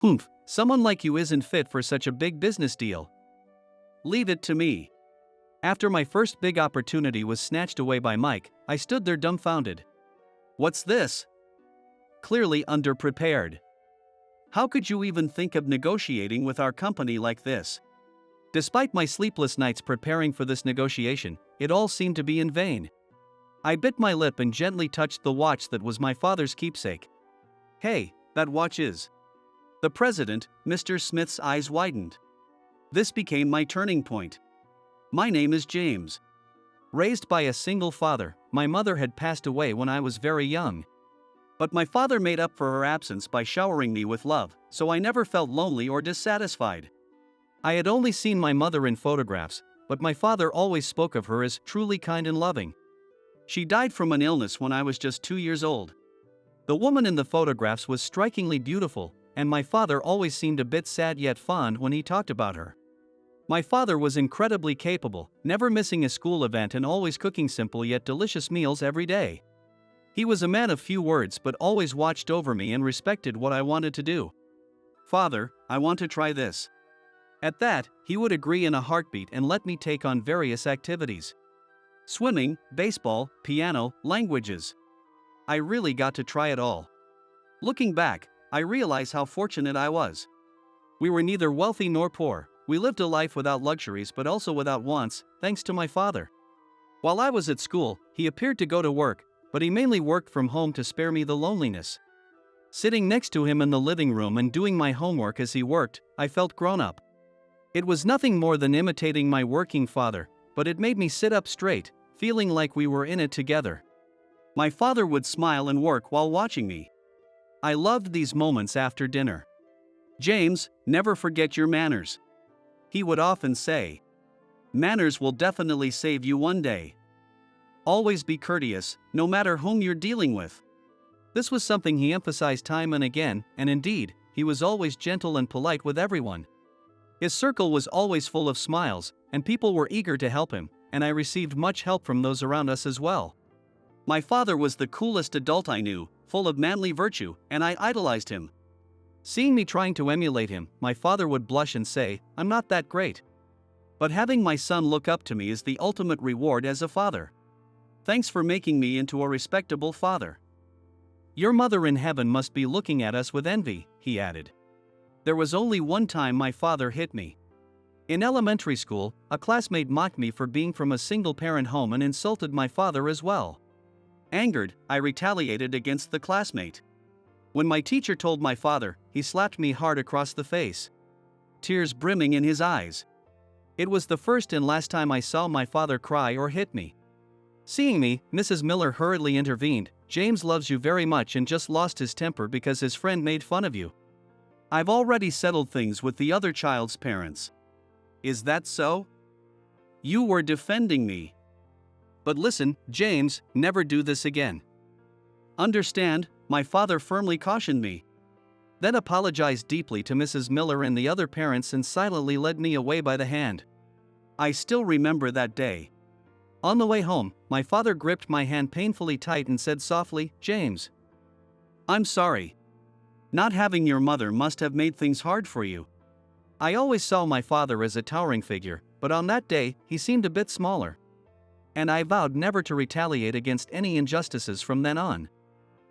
Humph, someone like you isn't fit for such a big business deal. Leave it to me. After my first big opportunity was snatched away by Mike, I stood there dumbfounded. What's this? Clearly underprepared. How could you even think of negotiating with our company like this? Despite my sleepless nights preparing for this negotiation, it all seemed to be in vain. I bit my lip and gently touched the watch that was my father's keepsake. Hey, that watch is. The president, Mr. Smith's eyes widened. This became my turning point. My name is James. Raised by a single father, my mother had passed away when I was very young. But my father made up for her absence by showering me with love, so I never felt lonely or dissatisfied. I had only seen my mother in photographs, but my father always spoke of her as truly kind and loving. She died from an illness when I was just 2 years old. The woman in the photographs was strikingly beautiful, and my father always seemed a bit sad yet fond when he talked about her. My father was incredibly capable, never missing a school event and always cooking simple yet delicious meals every day. He was a man of few words but always watched over me and respected what I wanted to do. Father, I want to try this. At that, he would agree in a heartbeat and let me take on various activities. Swimming, baseball, piano, languages. I really got to try it all. Looking back, I realize how fortunate I was. We were neither wealthy nor poor. We lived a life without luxuries but also without wants, thanks to my father. While I was at school, he appeared to go to work, but he mainly worked from home to spare me the loneliness. Sitting next to him in the living room and doing my homework as he worked, I felt grown up. It was nothing more than imitating my working father, but it made me sit up straight, feeling like we were in it together. My father would smile and work while watching me. I loved these moments after dinner. James, never forget your manners. He would often say. Manners will definitely save you one day. Always be courteous, no matter whom you're dealing with. This was something he emphasized time and again, and indeed, he was always gentle and polite with everyone. His circle was always full of smiles, and people were eager to help him, and I received much help from those around us as well. My father was the coolest adult I knew, full of manly virtue, and I idolized him. Seeing me trying to emulate him, my father would blush and say, I'm not that great. But having my son look up to me is the ultimate reward as a father. Thanks for making me into a respectable father. Your mother in heaven must be looking at us with envy, he added. There was only one time my father hit me. In elementary school, a classmate mocked me for being from a single-parent home and insulted my father as well. Angered, I retaliated against the classmate. When my teacher told my father, he slapped me hard across the face. Tears brimming in his eyes. It was the first and last time I saw my father cry or hit me. Seeing me, Mrs. Miller hurriedly intervened. James loves you very much and just lost his temper because his friend made fun of you. I've already settled things with the other child's parents. Is that so? You were defending me. But listen, James, never do this again. Understand, my father firmly cautioned me. Then apologized deeply to Mrs. Miller and the other parents and silently led me away by the hand. I still remember that day. On the way home, my father gripped my hand painfully tight and said softly, James, I'm sorry. Not having your mother must have made things hard for you. I always saw my father as a towering figure, but on that day, he seemed a bit smaller. And I vowed never to retaliate against any injustices from then on.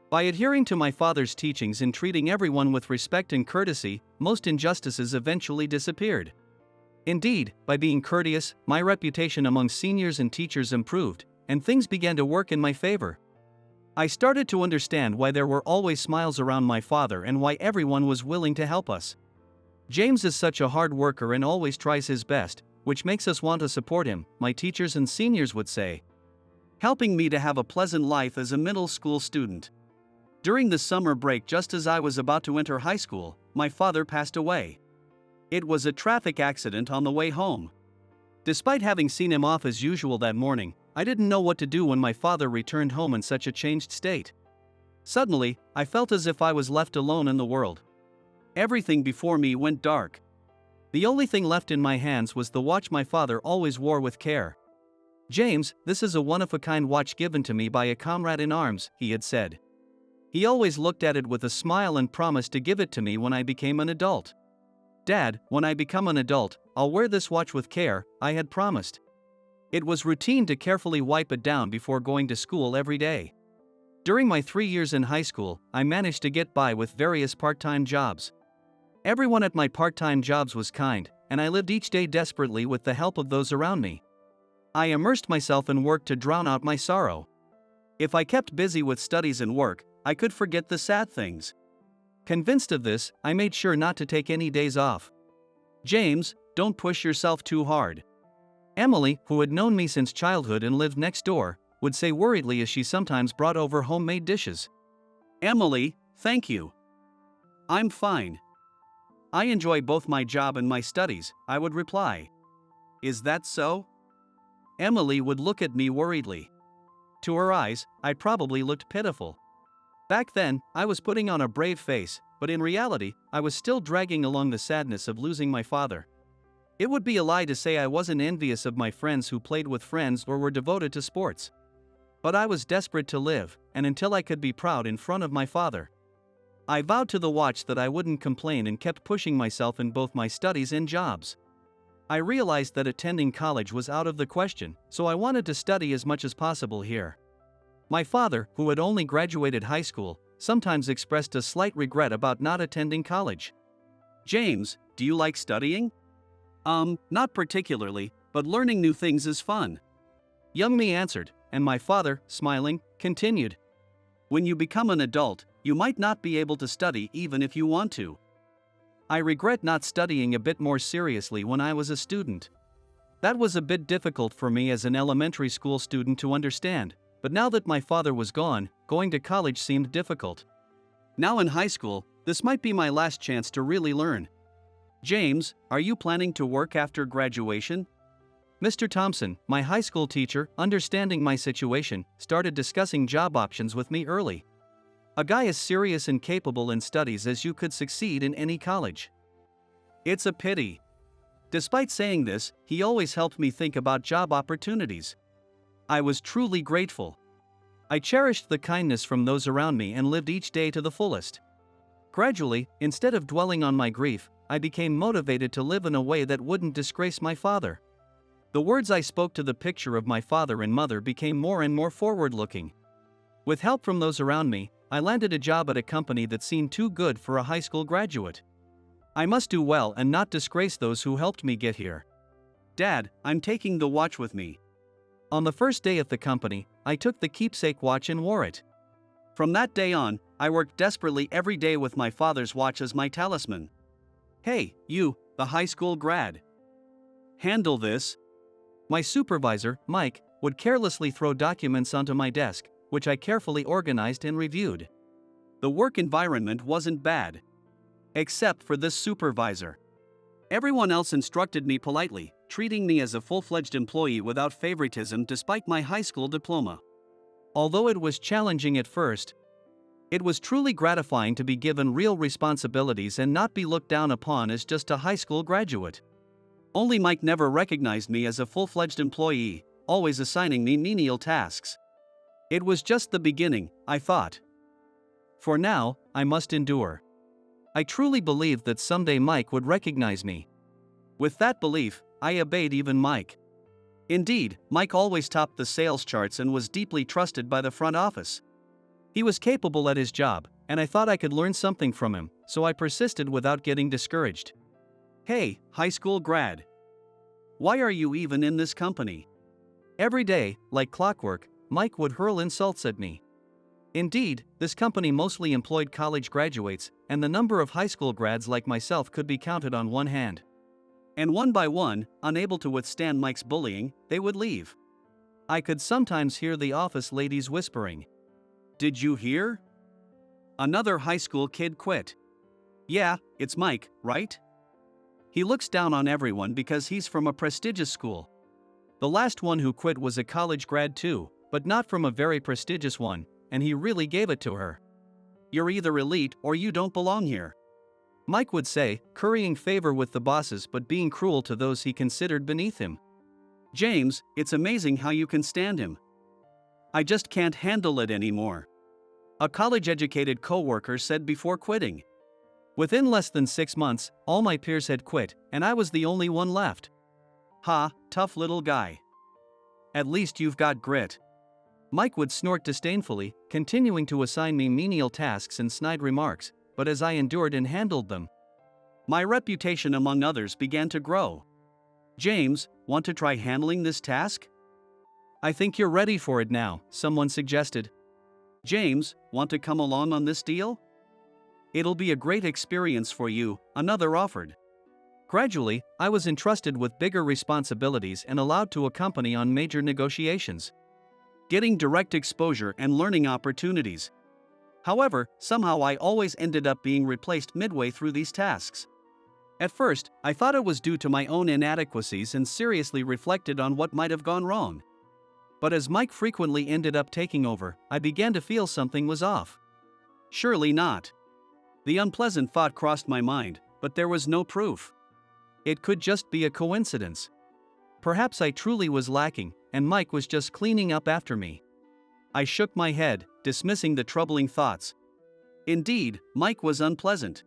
By adhering to my father's teachings and treating everyone with respect and courtesy, most injustices eventually disappeared. Indeed, by being courteous, my reputation among seniors and teachers improved, and things began to work in my favor. I started to understand why there were always smiles around my father and why everyone was willing to help us. James is such a hard worker and always tries his best, which makes us want to support him, my teachers and seniors would say, helping me to have a pleasant life as a middle school student. During the summer break, just as I was about to enter high school, my father passed away. It was a traffic accident on the way home. Despite having seen him off as usual that morning, I didn't know what to do when my father returned home in such a changed state. Suddenly, I felt as if I was left alone in the world. Everything before me went dark. The only thing left in my hands was the watch my father always wore with care. James, this is a one-of-a-kind watch given to me by a comrade in arms, he had said. He always looked at it with a smile and promised to give it to me when I became an adult. "Dad, when I become an adult, I'll wear this watch with care," I had promised. It was routine to carefully wipe it down before going to school every day. During my 3 years in high school, I managed to get by with various part-time jobs. Everyone at my part-time jobs was kind, and I lived each day desperately with the help of those around me. I immersed myself in work to drown out my sorrow. If I kept busy with studies and work, I could forget the sad things. Convinced of this, I made sure not to take any days off. "James, don't push yourself too hard." Emily, who had known me since childhood and lived next door, would say worriedly as she sometimes brought over homemade dishes. "Emily, thank you. I'm fine. I enjoy both my job and my studies," I would reply. "Is that so?" Emily would look at me worriedly. To her eyes, I probably looked pitiful. Back then, I was putting on a brave face, but in reality, I was still dragging along the sadness of losing my father. It would be a lie to say I wasn't envious of my friends who played with friends or were devoted to sports. But I was desperate to live, and until I could be proud in front of my father. I vowed to the watch that I wouldn't complain and kept pushing myself in both my studies and jobs. I realized that attending college was out of the question, so I wanted to study as much as possible here. My father, who had only graduated high school, sometimes expressed a slight regret about not attending college. "James, do you like studying?" Not particularly, but learning new things is fun." Young me answered, and my father, smiling, continued. "When you become an adult, you might not be able to study even if you want to. I regret not studying a bit more seriously when I was a student. That was a bit difficult for me as an elementary school student to understand, but now that my father was gone, going to college seemed difficult. Now in high school, this might be my last chance to really learn." "James, are you planning to work after graduation?" Mr. Thompson, my high school teacher, understanding my situation, started discussing job options with me early. "A guy as serious and capable in studies as you could succeed in any college." It's a pity. Despite saying this, he always helped me think about job opportunities. I was truly grateful. I cherished the kindness from those around me and lived each day to the fullest. Gradually, instead of dwelling on my grief, I became motivated to live in a way that wouldn't disgrace my father. The words I spoke to the picture of my father and mother became more and more forward-looking. With help from those around me, I landed a job at a company that seemed too good for a high school graduate. I must do well and not disgrace those who helped me get here. "Dad, I'm taking the watch with me." On the first day at the company, I took the keepsake watch and wore it. From that day on, I worked desperately every day with my father's watch as my talisman. "Hey, you, the high school grad. Handle this." My supervisor, Mike, would carelessly throw documents onto my desk, which I carefully organized and reviewed. The work environment wasn't bad. Except for this supervisor. Everyone else instructed me politely, treating me as a full-fledged employee without favoritism despite my high school diploma. Although it was challenging at first, it was truly gratifying to be given real responsibilities and not be looked down upon as just a high school graduate. Only Mike never recognized me as a full-fledged employee, always assigning me menial tasks. It was just the beginning, I thought. For now, I must endure. I truly believed that someday Mike would recognize me. With that belief, I obeyed even Mike. Indeed, Mike always topped the sales charts and was deeply trusted by the front office. He was capable at his job, and I thought I could learn something from him, so I persisted without getting discouraged. "Hey, high school grad. Why are you even in this company?" Every day, like clockwork, Mike would hurl insults at me. Indeed, this company mostly employed college graduates, and the number of high school grads like myself could be counted on one hand. And one by one, unable to withstand Mike's bullying, they would leave. I could sometimes hear the office ladies whispering, "Did you hear? Another high school kid quit." "Yeah, it's Mike, right? He looks down on everyone because he's from a prestigious school." The last one who quit was a college grad too, but not from a very prestigious one, and he really gave it to her. "You're either elite or you don't belong here," Mike would say, currying favor with the bosses but being cruel to those he considered beneath him. "James, it's amazing how you can stand him. I just can't handle it anymore." a college-educated coworker said before quitting. Within less than 6 months, all my peers had quit, and I was the only one left. Ha, tough little guy. At least you've got grit. Mike would snort disdainfully, continuing to assign me menial tasks and snide remarks, but as I endured and handled them, my reputation among others began to grow. James, want to try handling this task? I think you're ready for it now, someone suggested. James, want to come along on this deal? It'll be a great experience for you, another offered. Gradually, I was entrusted with bigger responsibilities and allowed to accompany on major negotiations, getting direct exposure and learning opportunities. However, somehow I always ended up being replaced midway through these tasks. At first, I thought it was due to my own inadequacies and seriously reflected on what might have gone wrong. But as Mike frequently ended up taking over, I began to feel something was off. Surely not. The unpleasant thought crossed my mind, but there was no proof. It could just be a coincidence. Perhaps I truly was lacking, and Mike was just cleaning up after me. I shook my head, dismissing the troubling thoughts. Indeed, Mike was unpleasant.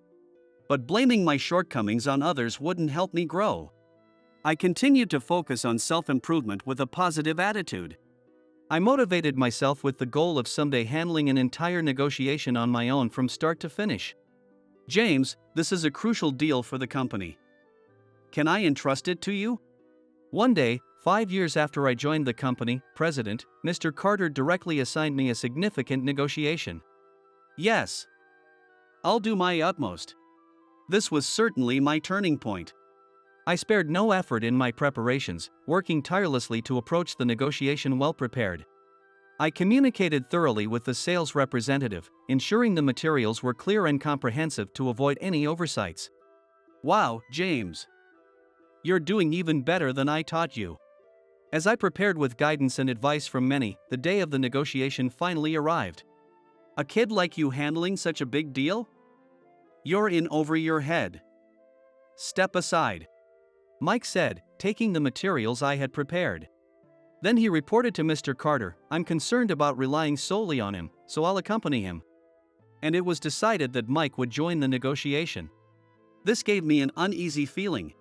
But blaming my shortcomings on others wouldn't help me grow. I continued to focus on self-improvement with a positive attitude. I motivated myself with the goal of someday handling an entire negotiation on my own from start to finish. James, this is a crucial deal for the company. Can I entrust it to you? One day, 5 years after I joined the company, President, Mr. Carter directly assigned me a significant negotiation. Yes. I'll do my utmost. This was certainly my turning point. I spared no effort in my preparations, working tirelessly to approach the negotiation well prepared. I communicated thoroughly with the sales representative, ensuring the materials were clear and comprehensive to avoid any oversights. Wow, James. You're doing even better than I taught you. As I prepared with guidance and advice from many, the day of the negotiation finally arrived. A kid like you handling such a big deal? You're in over your head. Step aside, Mike said, taking the materials I had prepared. Then he reported to Mr. Carter, I'm concerned about relying solely on him, so I'll accompany him. And it was decided that Mike would join the negotiation. This gave me an uneasy feeling.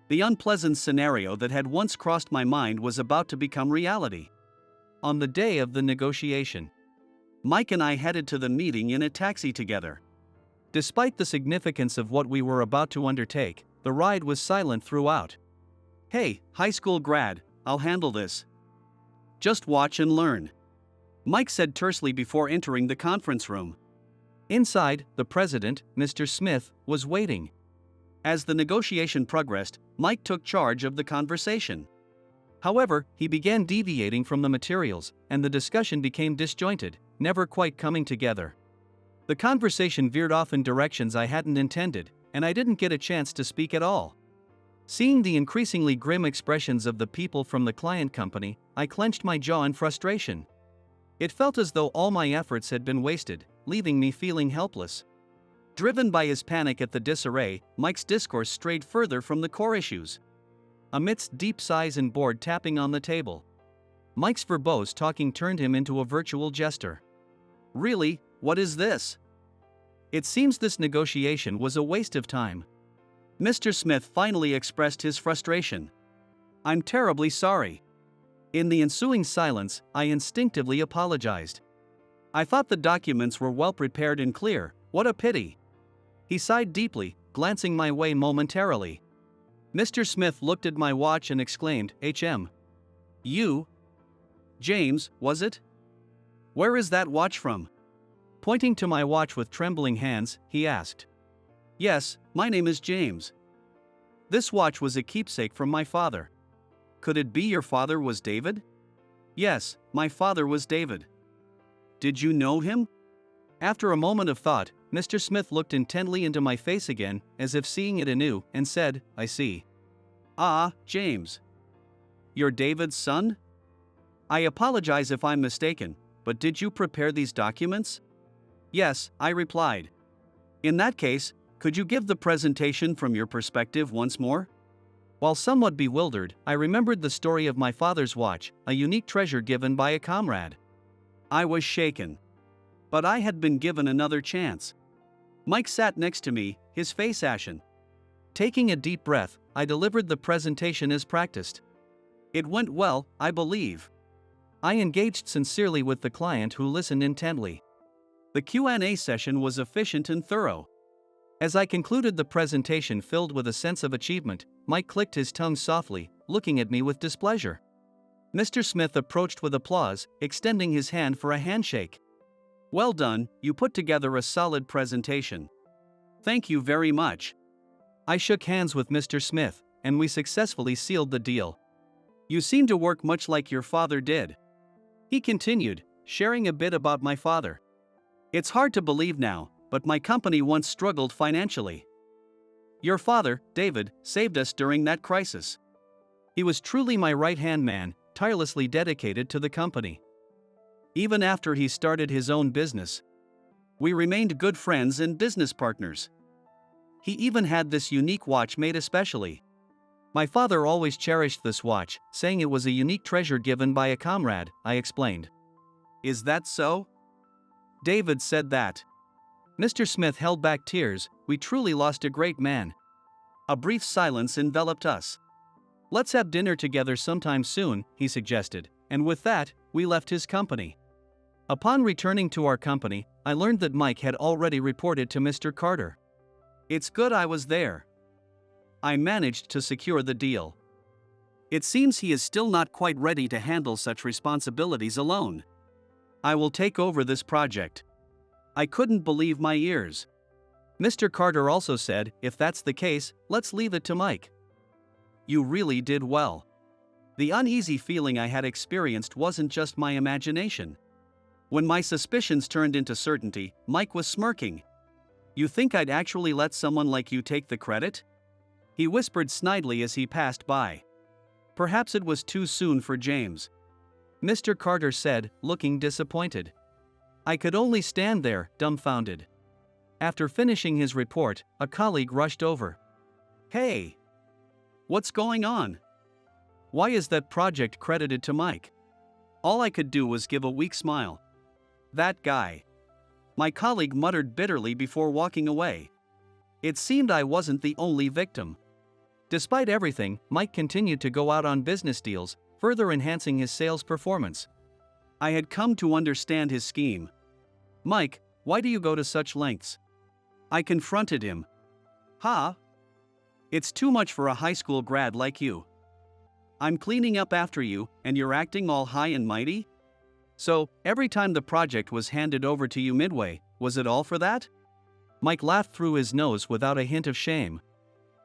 The unpleasant scenario that had once crossed my mind was about to become reality. On the day of the negotiation, Mike and I headed to the meeting in a taxi together. Despite the significance of what we were about to undertake, the ride was silent throughout. Hey, high school grad, I'll handle this. Just watch and learn, Mike said tersely before entering the conference room. Inside, the president, Mr. Smith, was waiting. As the negotiation progressed, Mike took charge of the conversation. However, he began deviating from the materials, and the discussion became disjointed, never quite coming together. The conversation veered off in directions I hadn't intended, and I didn't get a chance to speak at all. Seeing the increasingly grim expressions of the people from the client company, I clenched my jaw in frustration. It felt as though all my efforts had been wasted, leaving me feeling helpless. Driven by his panic at the disarray, Mike's discourse strayed further from the core issues. Amidst deep sighs and bored tapping on the table, Mike's verbose talking turned him into a virtual jester. Really, what is this? It seems this negotiation was a waste of time. Mr. Smith finally expressed his frustration. I'm terribly sorry. In the ensuing silence, I instinctively apologized. I thought the documents were well prepared and clear, what a pity. He sighed deeply, glancing my way momentarily. Mr. Smith looked at my watch and exclaimed, HM. You? James, was it? Where is that watch from? Pointing to my watch with trembling hands, he asked. Yes, my name is James. This watch was a keepsake from my father. Could it be your father was David? Yes, my father was David. Did you know him? After a moment of thought, Mr. Smith looked intently into my face again, as if seeing it anew, and said, I see. Ah, James. You're David's son? I apologize if I'm mistaken, but did you prepare these documents? Yes, I replied. In that case, could you give the presentation from your perspective once more? While somewhat bewildered, I remembered the story of my father's watch, a unique treasure given by a comrade. I was shaken. But I had been given another chance. Mike sat next to me, his face ashen. Taking a deep breath, I delivered the presentation as practiced. It went well, I believe. I engaged sincerely with the client who listened intently. The Q&A session was efficient and thorough. As I concluded the presentation filled with a sense of achievement, Mike clicked his tongue softly, looking at me with displeasure. Mr. Smith approached with applause, extending his hand for a handshake. Well done, you put together a solid presentation. Thank you very much. I shook hands with Mr. Smith, and we successfully sealed the deal. You seem to work much like your father did. He continued, sharing a bit about my father. It's hard to believe now, but my company once struggled financially. Your father, David, saved us during that crisis. He was truly my right-hand man, tirelessly dedicated to the company. Even after he started his own business, we remained good friends and business partners. He even had this unique watch made especially. My father always cherished this watch, saying it was a unique treasure given by a comrade, I explained. Is that so? David said that. Mr. Smith held back tears. We truly lost a great man. A brief silence enveloped us. Let's have dinner together sometime soon, he suggested, and with that, we left his company. Upon returning to our company, I learned that Mike had already reported to Mr. Carter. It's good I was there. I managed to secure the deal. It seems he is still not quite ready to handle such responsibilities alone. I will take over this project. I couldn't believe my ears. Mr. Carter also said, if that's the case, let's leave it to Mike. You really did well. The uneasy feeling I had experienced wasn't just my imagination. When my suspicions turned into certainty, Mike was smirking. You think I'd actually let someone like you take the credit? He whispered snidely as he passed by. Perhaps it was too soon for James. Mr. Carter said, looking disappointed. I could only stand there, dumbfounded. After finishing his report, a colleague rushed over. Hey! What's going on? Why is that project credited to Mike? All I could do was give a weak smile. That guy. My colleague muttered bitterly before walking away. It seemed I wasn't the only victim. Despite everything, Mike continued to go out on business deals, further enhancing his sales performance. I had come to understand his scheme. Mike, why do you go to such lengths? I confronted him. Huh? It's too much for a high school grad like you. I'm cleaning up after you, and you're acting all high and mighty? So, every time the project was handed over to you midway, was it all for that? Mike laughed through his nose without a hint of shame.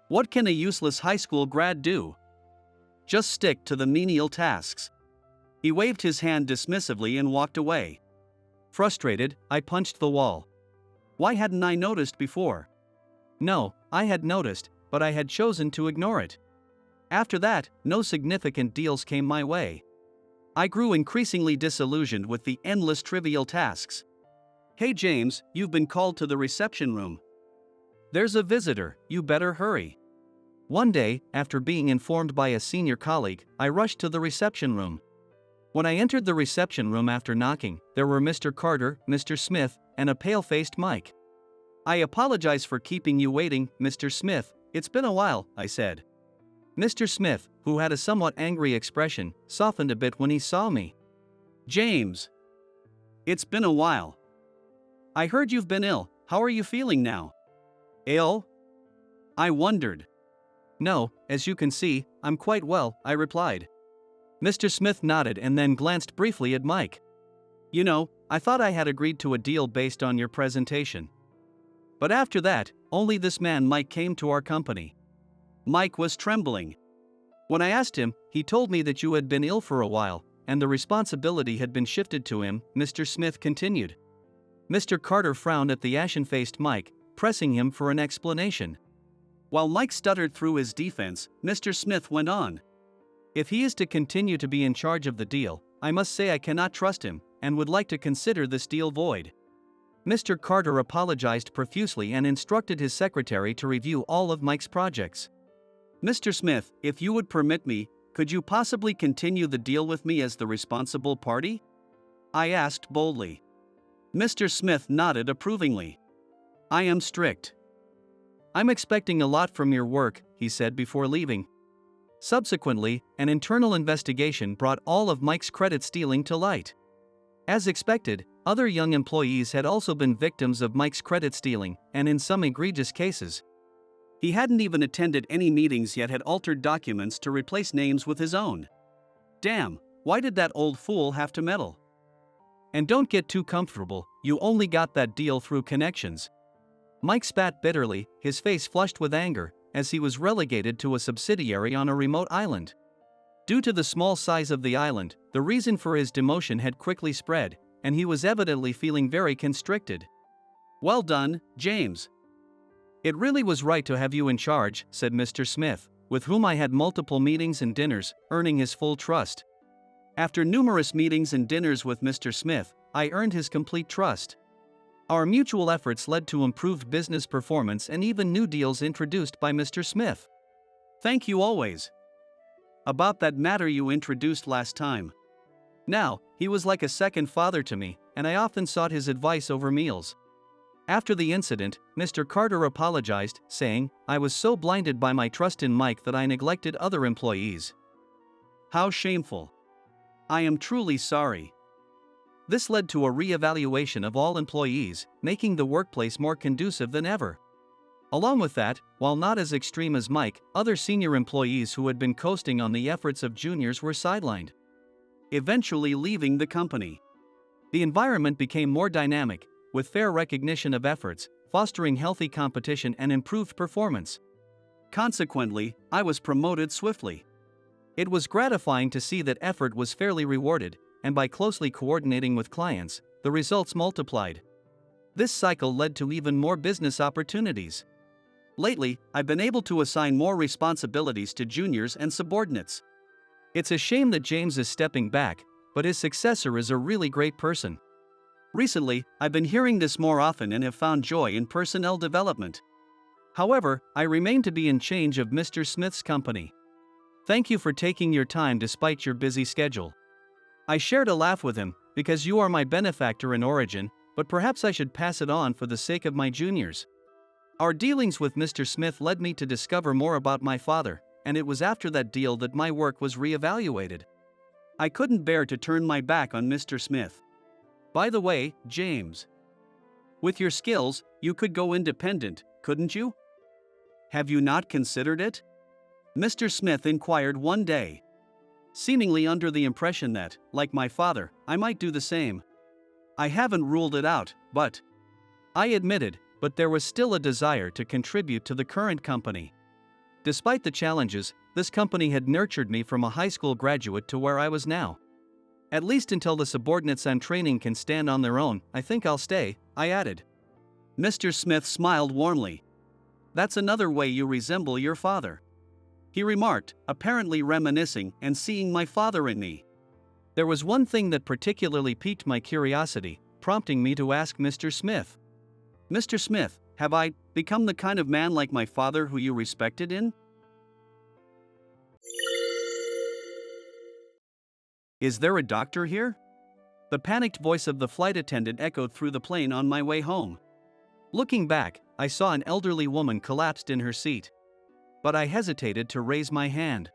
What can a useless high school grad do? Just stick to the menial tasks. He waved his hand dismissively and walked away. Frustrated, I punched the wall. Why hadn't I noticed before? No, I had noticed, but I had chosen to ignore it. After that, no significant deals came my way. I grew increasingly disillusioned with the endless trivial tasks. Hey James, you've been called to the reception room. There's a visitor, you better hurry. One day, after being informed by a senior colleague, I rushed to the reception room. When I entered the reception room after knocking, there were Mr. Carter, Mr. Smith, and a pale-faced Mike. I apologize for keeping you waiting, Mr. Smith, it's been a while, I said. Mr. Smith, who had a somewhat angry expression, softened a bit when he saw me. James. It's been a while. I heard you've been ill, how are you feeling now? Ill? I wondered. No, as you can see, I'm quite well, I replied. Mr. Smith nodded and then glanced briefly at Mike. You know, I thought I had agreed to a deal based on your presentation. But after that, only this man Mike came to our company. Mike was trembling. When I asked him, he told me that you had been ill for a while, and the responsibility had been shifted to him, Mr. Smith continued. Mr. Carter frowned at the ashen-faced Mike, pressing him for an explanation. While Mike stuttered through his defense, Mr. Smith went on. If he is to continue to be in charge of the deal, I must say I cannot trust him, and would like to consider this deal void. Mr. Carter apologized profusely and instructed his secretary to review all of Mike's projects. Mr. Smith, if you would permit me, could you possibly continue the deal with me as the responsible party? I asked boldly. Mr. Smith nodded approvingly. I am strict. I'm expecting a lot from your work, he said before leaving. Subsequently, an internal investigation brought all of Mike's credit stealing to light. As expected, other young employees had also been victims of Mike's credit stealing, and in some egregious cases. He hadn't even attended any meetings yet had altered documents to replace names with his own. Damn, why did that old fool have to meddle? And don't get too comfortable, you only got that deal through connections. Mike spat bitterly, his face flushed with anger, as he was relegated to a subsidiary on a remote island. Due to the small size of the island, the reason for his demotion had quickly spread, and he was evidently feeling very constricted. Well done, James. It really was right to have you in charge, said Mr. Smith, with whom I had multiple meetings and dinners, earning his full trust. After numerous meetings and dinners with Mr. Smith, I earned his complete trust. Our mutual efforts led to improved business performance and even new deals introduced by Mr. Smith. Thank you always. About that matter you introduced last time. Now, he was like a second father to me, and I often sought his advice over meals. After the incident, Mr. Carter apologized, saying, I was so blinded by my trust in Mike that I neglected other employees. How shameful. I am truly sorry. This led to a re-evaluation of all employees, making the workplace more conducive than ever. Along with that, while not as extreme as Mike, other senior employees who had been coasting on the efforts of juniors were sidelined, eventually leaving the company. The environment became more dynamic, with fair recognition of efforts, fostering healthy competition and improved performance. Consequently, I was promoted swiftly. It was gratifying to see that effort was fairly rewarded, and by closely coordinating with clients, the results multiplied. This cycle led to even more business opportunities. Lately, I've been able to assign more responsibilities to juniors and subordinates. It's a shame that James is stepping back, but his successor is a really great person. Recently, I've been hearing this more often and have found joy in personnel development. However, I remain to be in charge of Mr. Smith's company. Thank you for taking your time despite your busy schedule. I shared a laugh with him, because you are my benefactor in origin, but perhaps I should pass it on for the sake of my juniors. Our dealings with Mr. Smith led me to discover more about my father, and it was after that deal that my work was re-evaluated. I couldn't bear to turn my back on Mr. Smith. By the way, James, with your skills, you could go independent, couldn't you? Have you not considered it? Mr. Smith inquired one day, seemingly under the impression that, like my father, I might do the same. I haven't ruled it out, but I admitted, but there was still a desire to contribute to the current company. Despite the challenges, this company had nurtured me from a high school graduate to where I was now. At least until the subordinates I'm training can stand on their own, I think I'll stay, I added. Mr. Smith smiled warmly. That's another way you resemble your father, he remarked, apparently reminiscing and seeing my father in me. There was one thing that particularly piqued my curiosity, prompting me to ask Mr. Smith. Mr. Smith, have I become the kind of man like my father who you respected in? Is there a doctor here? The panicked voice of the flight attendant echoed through the plane on my way home. Looking back, I saw an elderly woman collapsed in her seat. But I hesitated to raise my hand.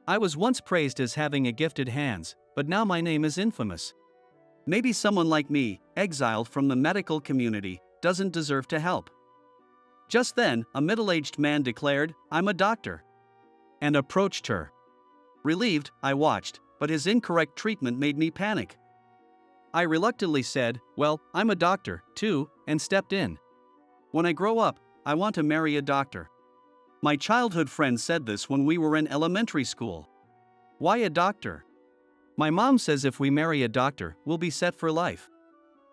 I was once praised as having a gifted hands, but now my name is infamous. Maybe someone like me, exiled from the medical community, doesn't deserve to help. Just then, a middle-aged man declared, I'm a doctor, and approached her. Relieved, I watched, but his incorrect treatment made me panic. I reluctantly said, well, I'm a doctor, too, and stepped in. When I grow up, I want to marry a doctor. My childhood friend said this when we were in elementary school. Why a doctor? My mom says if we marry a doctor, we'll be set for life.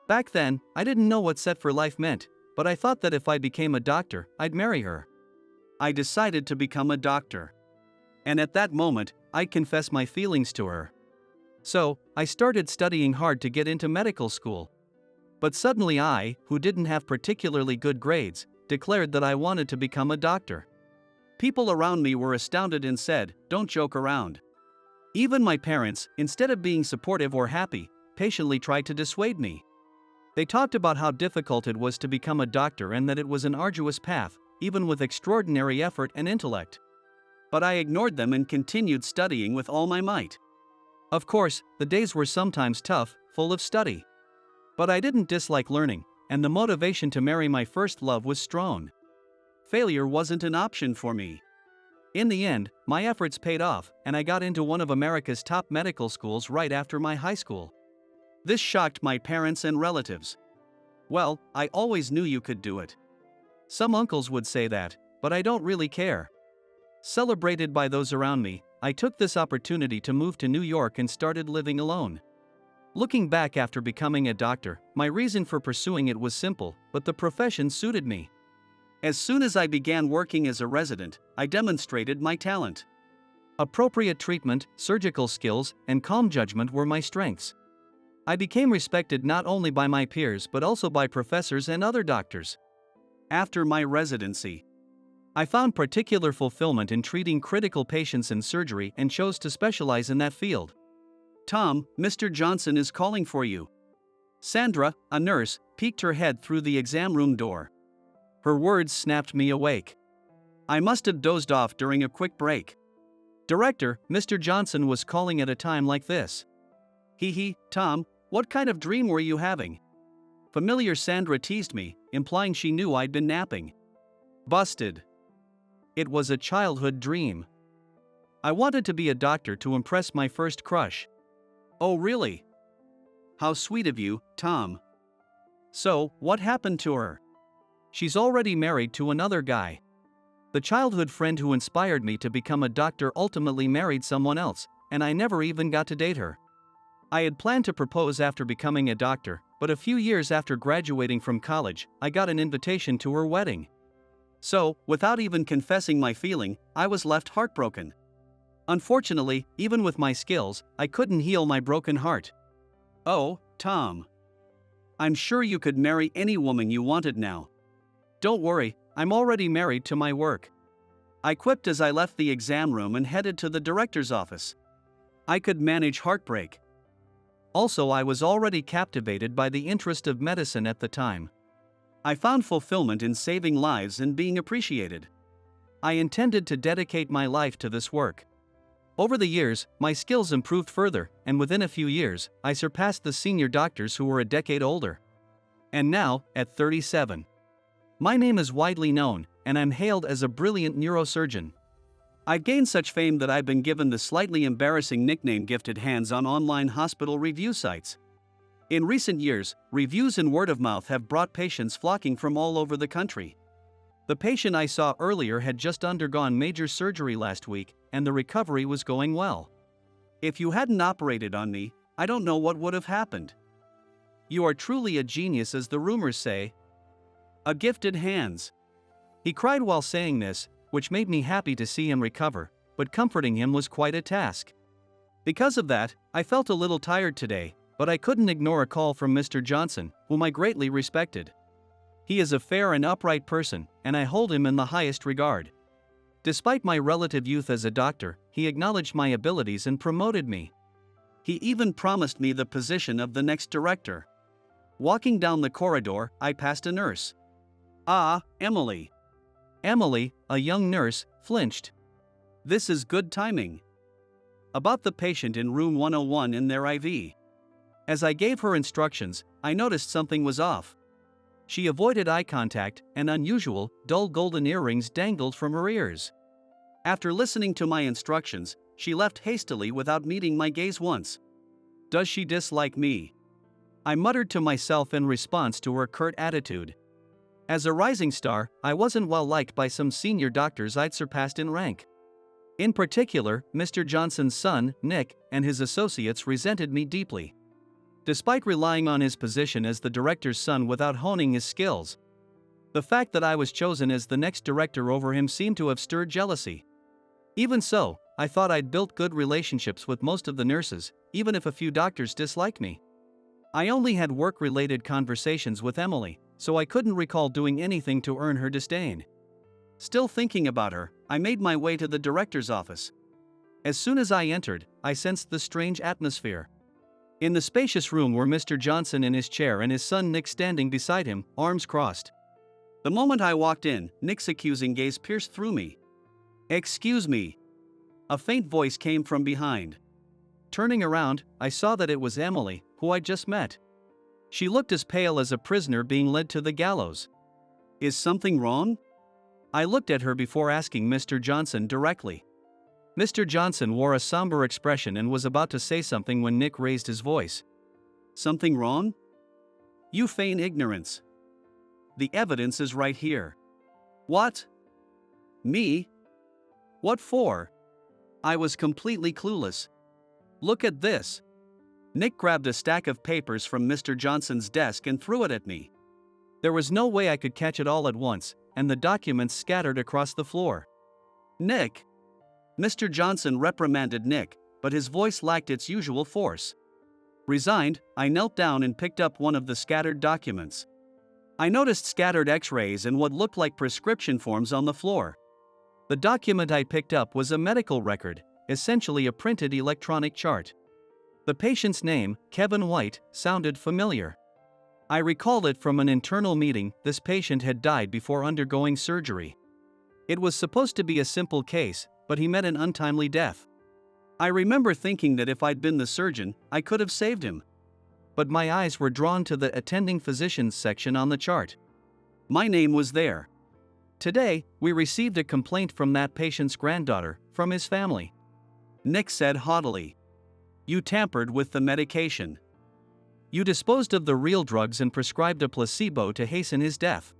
Back then, I didn't know what set for life meant, but I thought that if I became a doctor, I'd marry her. I decided to become a doctor. And at that moment, I'd confess my feelings to her. So, I started studying hard to get into medical school. But suddenly I, who didn't have particularly good grades, declared that I wanted to become a doctor. People around me were astounded and said, don't joke around. Even my parents, instead of being supportive or happy, patiently tried to dissuade me. They talked about how difficult it was to become a doctor and that it was an arduous path, even with extraordinary effort and intellect. But I ignored them and continued studying with all my might. Of course, the days were sometimes tough, full of study. But I didn't dislike learning, and the motivation to marry my first love was strong. Failure wasn't an option for me. In the end, my efforts paid off, and I got into one of America's top medical schools right after my high school. This shocked my parents and relatives. Well, I always knew you could do it. Some uncles would say that, but I don't really care. Celebrated by those around me, I took this opportunity to move to New York and started living alone. Looking back after becoming a doctor, my reason for pursuing it was simple, but the profession suited me. As soon as I began working as a resident, I demonstrated my talent. Appropriate treatment, surgical skills, and calm judgment were my strengths. I became respected not only by my peers but also by professors and other doctors. After my residency, I found particular fulfillment in treating critical patients in surgery and chose to specialize in that field. "Tom, Mr. Johnson is calling for you." Sandra, a nurse, peeked her head through the exam room door. Her words snapped me awake. I must have dozed off during a quick break. "Director, Mr. Johnson was calling at a time like this." Tom, what kind of dream were you having?" Familiar Sandra teased me, implying she knew I'd been napping. Busted. It was a childhood dream. I wanted to be a doctor to impress my first crush. "Oh really? How sweet of you, Tom." "So, what happened to her?" "She's already married to another guy. The childhood friend who inspired me to become a doctor ultimately married someone else, and I never even got to date her. I had planned to propose after becoming a doctor, but a few years after graduating from college, I got an invitation to her wedding. So, without even confessing my feeling, I was left heartbroken. Unfortunately, even with my skills, I couldn't heal my broken heart." "Oh, Tom. I'm sure you could marry any woman you wanted now." "Don't worry, I'm already married to my work." I quipped as I left the exam room and headed to the director's office. I could manage heartbreak. Also, I was already captivated by the interest of medicine at the time. I found fulfillment in saving lives and being appreciated. I intended to dedicate my life to this work. Over the years, my skills improved further, and within a few years, I surpassed the senior doctors who were a decade older. And now, at 37. My name is widely known, and I'm hailed as a brilliant neurosurgeon. I've gained such fame that I've been given the slightly embarrassing nickname "Gifted Hands" on online hospital review sites. In recent years, reviews and word of mouth have brought patients flocking from all over the country. The patient I saw earlier had just undergone major surgery last week, and the recovery was going well. "If you hadn't operated on me, I don't know what would have happened. You are truly a genius, as the rumors say. A gifted hands." He cried while saying this, which made me happy to see him recover, but comforting him was quite a task. Because of that, I felt a little tired today, but I couldn't ignore a call from Mr. Johnson, whom I greatly respected. He is a fair and upright person, and I hold him in the highest regard. Despite my relative youth as a doctor, he acknowledged my abilities and promoted me. He even promised me the position of the next director. Walking down the corridor, I passed a nurse. "Ah, Emily." Emily, a young nurse, flinched. "This is good timing." About the patient in room 101 in their IV. As I gave her instructions, I noticed something was off. She avoided eye contact, and unusual, dull golden earrings dangled from her ears. After listening to my instructions, she left hastily without meeting my gaze once. Does she dislike me? I muttered to myself in response to her curt attitude. As a rising star, I wasn't well liked by some senior doctors I'd surpassed in rank. In particular, Mr. Johnson's son, Nick, and his associates resented me deeply. Despite relying on his position as the director's son without honing his skills, the fact that I was chosen as the next director over him seemed to have stirred jealousy. Even so, I thought I'd built good relationships with most of the nurses, even if a few doctors disliked me. I only had work-related conversations with Emily, so I couldn't recall doing anything to earn her disdain. Still thinking about her, I made my way to the director's office. As soon as I entered, I sensed the strange atmosphere. In the spacious room were Mr. Johnson in his chair and his son Nick standing beside him, arms crossed. The moment I walked in, Nick's accusing gaze pierced through me. "Excuse me." A faint voice came from behind. Turning around, I saw that it was Emily, who I'd just met. She looked as pale as a prisoner being led to the gallows. "Is something wrong?" I looked at her before asking Mr. Johnson directly. Mr. Johnson wore a somber expression and was about to say something when Nick raised his voice. "Something wrong? You feign ignorance. The evidence is right here." "What? Me? What for?" I was completely clueless. "Look at this." Nick grabbed a stack of papers from Mr. Johnson's desk and threw it at me. There was no way I could catch it all at once, and the documents scattered across the floor. "Nick!" Mr. Johnson reprimanded Nick, but his voice lacked its usual force. Resigned, I knelt down and picked up one of the scattered documents. I noticed scattered x-rays and what looked like prescription forms on the floor. The document I picked up was a medical record, essentially a printed electronic chart. The patient's name, Kevin White, sounded familiar. I recalled it from an internal meeting. This patient had died before undergoing surgery. It was supposed to be a simple case, but he met an untimely death. I remember thinking that if I'd been the surgeon, I could have saved him. But my eyes were drawn to the attending physicians section on the chart. My name was there. "Today, we received a complaint from that patient's granddaughter, from his family," Nick said haughtily. "You tampered with the medication. You disposed of the real drugs and prescribed a placebo to hasten his death.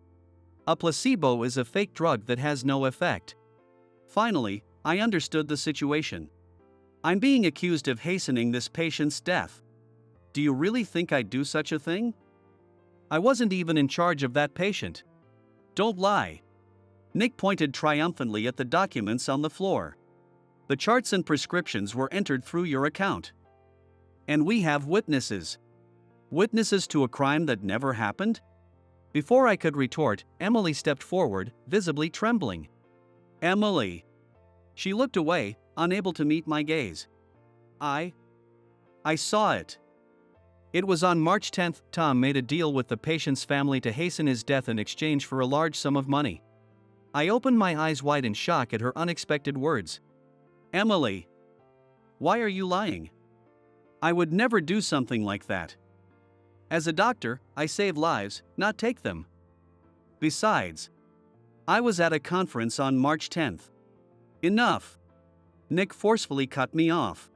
A placebo is a fake drug that has no effect." Finally, I understood the situation. I'm being accused of hastening this patient's death. Do you really think I'd do such a thing? I wasn't even in charge of that patient. Don't lie. Nick pointed triumphantly at the documents on the floor. "The charts and prescriptions were entered through your account. And we have witnesses." Witnesses to a crime that never happened? Before I could retort, Emily stepped forward, visibly trembling. "Emily." She looked away, unable to meet my gaze. I saw it. It was on March 10th. Tom made a deal with the patient's family to hasten his death in exchange for a large sum of money. I opened my eyes wide in shock at her unexpected words. "Emily, why are you lying? I would never do something like that. As a doctor, I save lives, not take them. Besides, I was at a conference on March 10th. Enough." Nick forcefully cut me off.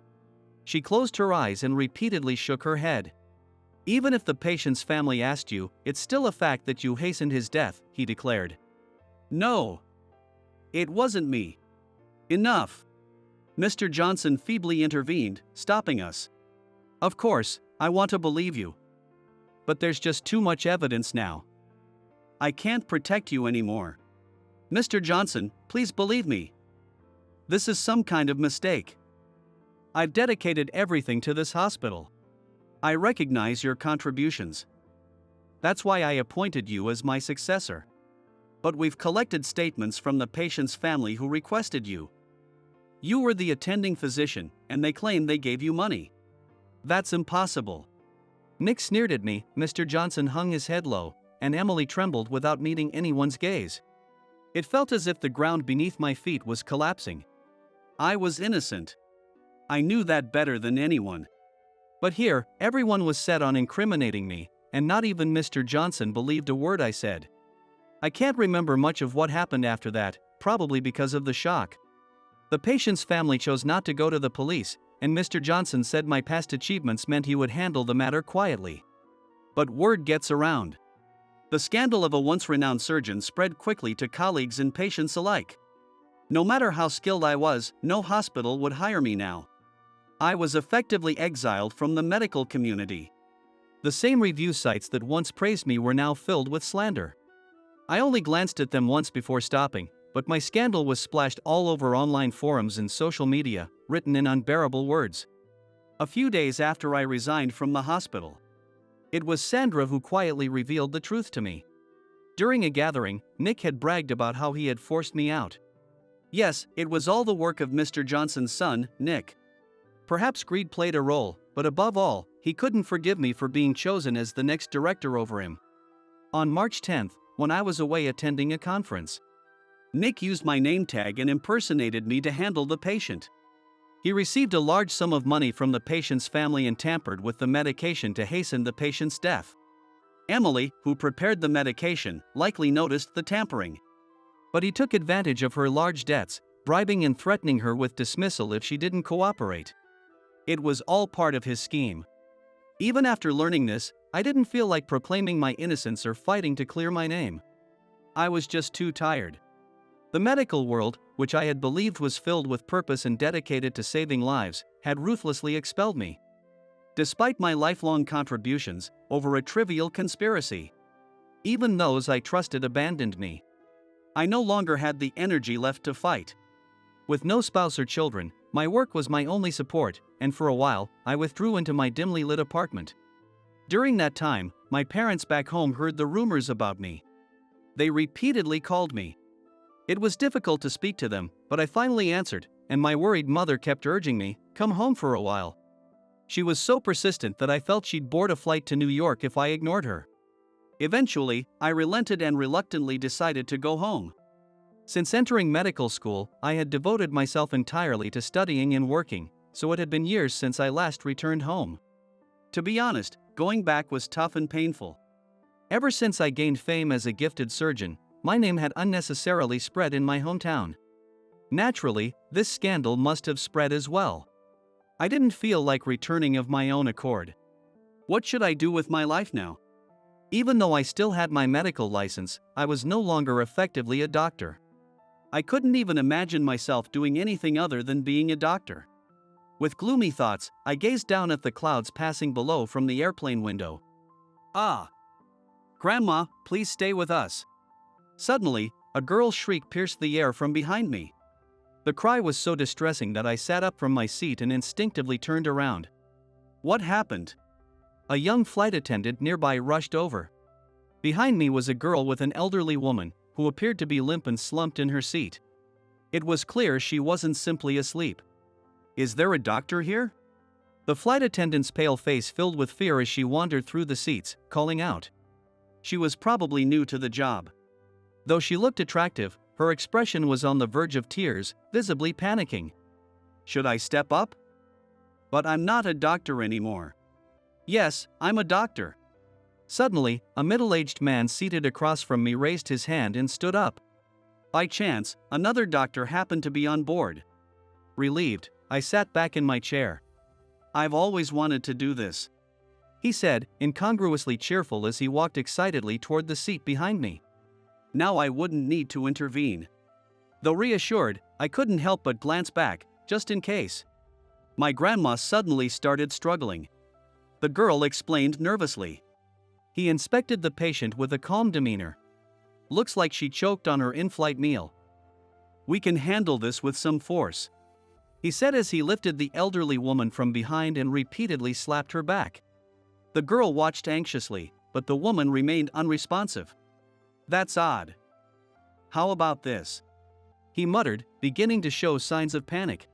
She closed her eyes and repeatedly shook her head. "Even if the patient's family asked you, it's still a fact that you hastened his death," he declared. "No. It wasn't me." "Enough." Mr. Johnson feebly intervened, stopping us. "Of course, I want to believe you. But there's just too much evidence now. I can't protect you anymore. Mr. Johnson, please believe me. This is some kind of mistake. I've dedicated everything to this hospital. I recognize your contributions. That's why I appointed you as my successor. But we've collected statements from the patient's family who requested you. You were the attending physician, and they claim they gave you money. That's impossible." Nick sneered at me. Mr. Johnson hung his head low, and Emily trembled without meeting anyone's gaze. It felt as if the ground beneath my feet was collapsing. I was innocent. I knew that better than anyone. But here, everyone was set on incriminating me, and not even Mr. Johnson believed a word I said. I can't remember much of what happened after that, probably because of the shock. The patient's family chose not to go to the police, and Mr. Johnson said my past achievements meant he would handle the matter quietly. But word gets around. The scandal of a once renowned surgeon spread quickly to colleagues and patients alike. No matter how skilled I was, no hospital would hire me now. I was effectively exiled from the medical community. The same review sites that once praised me were now filled with slander. I only glanced at them once before stopping, but my scandal was splashed all over online forums and social media, written in unbearable words. A few days after I resigned from the hospital, it was Sandra who quietly revealed the truth to me. During a gathering, Nick had bragged about how he had forced me out. Yes, it was all the work of Mr. Johnson's son, Nick. Perhaps greed played a role, but above all, he couldn't forgive me for being chosen as the next director over him. On March 10th, when I was away attending a conference, Nick used my name tag and impersonated me to handle the patient. He received a large sum of money from the patient's family and tampered with the medication to hasten the patient's death. Emily, who prepared the medication, likely noticed the tampering. But he took advantage of her large debts, bribing and threatening her with dismissal if she didn't cooperate. It was all part of his scheme. Even after learning this, I didn't feel like proclaiming my innocence or fighting to clear my name. I was just too tired. The medical world, which I had believed was filled with purpose and dedicated to saving lives, had ruthlessly expelled me. Despite my lifelong contributions, over a trivial conspiracy. Even those I trusted abandoned me. I no longer had the energy left to fight. With no spouse or children, my work was my only support, and for a while, I withdrew into my dimly lit apartment. During that time, my parents back home heard the rumors about me. They repeatedly called me. It was difficult to speak to them, but I finally answered, and my worried mother kept urging me, "Come home for a while." She was so persistent that I felt she'd board a flight to New York if I ignored her. Eventually, I relented and reluctantly decided to go home. Since entering medical school, I had devoted myself entirely to studying and working, so it had been years since I last returned home. To be honest, going back was tough and painful. Ever since I gained fame as a gifted surgeon, my name had unnecessarily spread in my hometown. Naturally, this scandal must have spread as well. I didn't feel like returning of my own accord. What should I do with my life now? Even though I still had my medical license, I was no longer effectively a doctor. I couldn't even imagine myself doing anything other than being a doctor. With gloomy thoughts, I gazed down at the clouds passing below from the airplane window. "Ah! Grandma, please stay with us." Suddenly, a girl's shriek pierced the air from behind me. The cry was so distressing that I sat up from my seat and instinctively turned around. What happened? A young flight attendant nearby rushed over. Behind me was a girl with an elderly woman, who appeared to be limp and slumped in her seat. It was clear she wasn't simply asleep. "Is there a doctor here?" The flight attendant's pale face filled with fear as she wandered through the seats, calling out. She was probably new to the job. Though she looked attractive, her expression was on the verge of tears, visibly panicking. Should I step up? But I'm not a doctor anymore. Yes, I'm a doctor. Suddenly, a middle-aged man seated across from me raised his hand and stood up. By chance, another doctor happened to be on board. Relieved, I sat back in my chair. "I've always wanted to do this," he said, incongruously cheerful as he walked excitedly toward the seat behind me. Now I wouldn't need to intervene. Though reassured, I couldn't help but glance back, just in case. My grandma suddenly started struggling. The girl explained nervously. He inspected the patient with a calm demeanor. "Looks like she choked on her in-flight meal. We can handle this with some force," he said as he lifted the elderly woman from behind and repeatedly slapped her back. The girl watched anxiously, but the woman remained unresponsive. "That's odd. How about this?" he muttered, beginning to show signs of panic.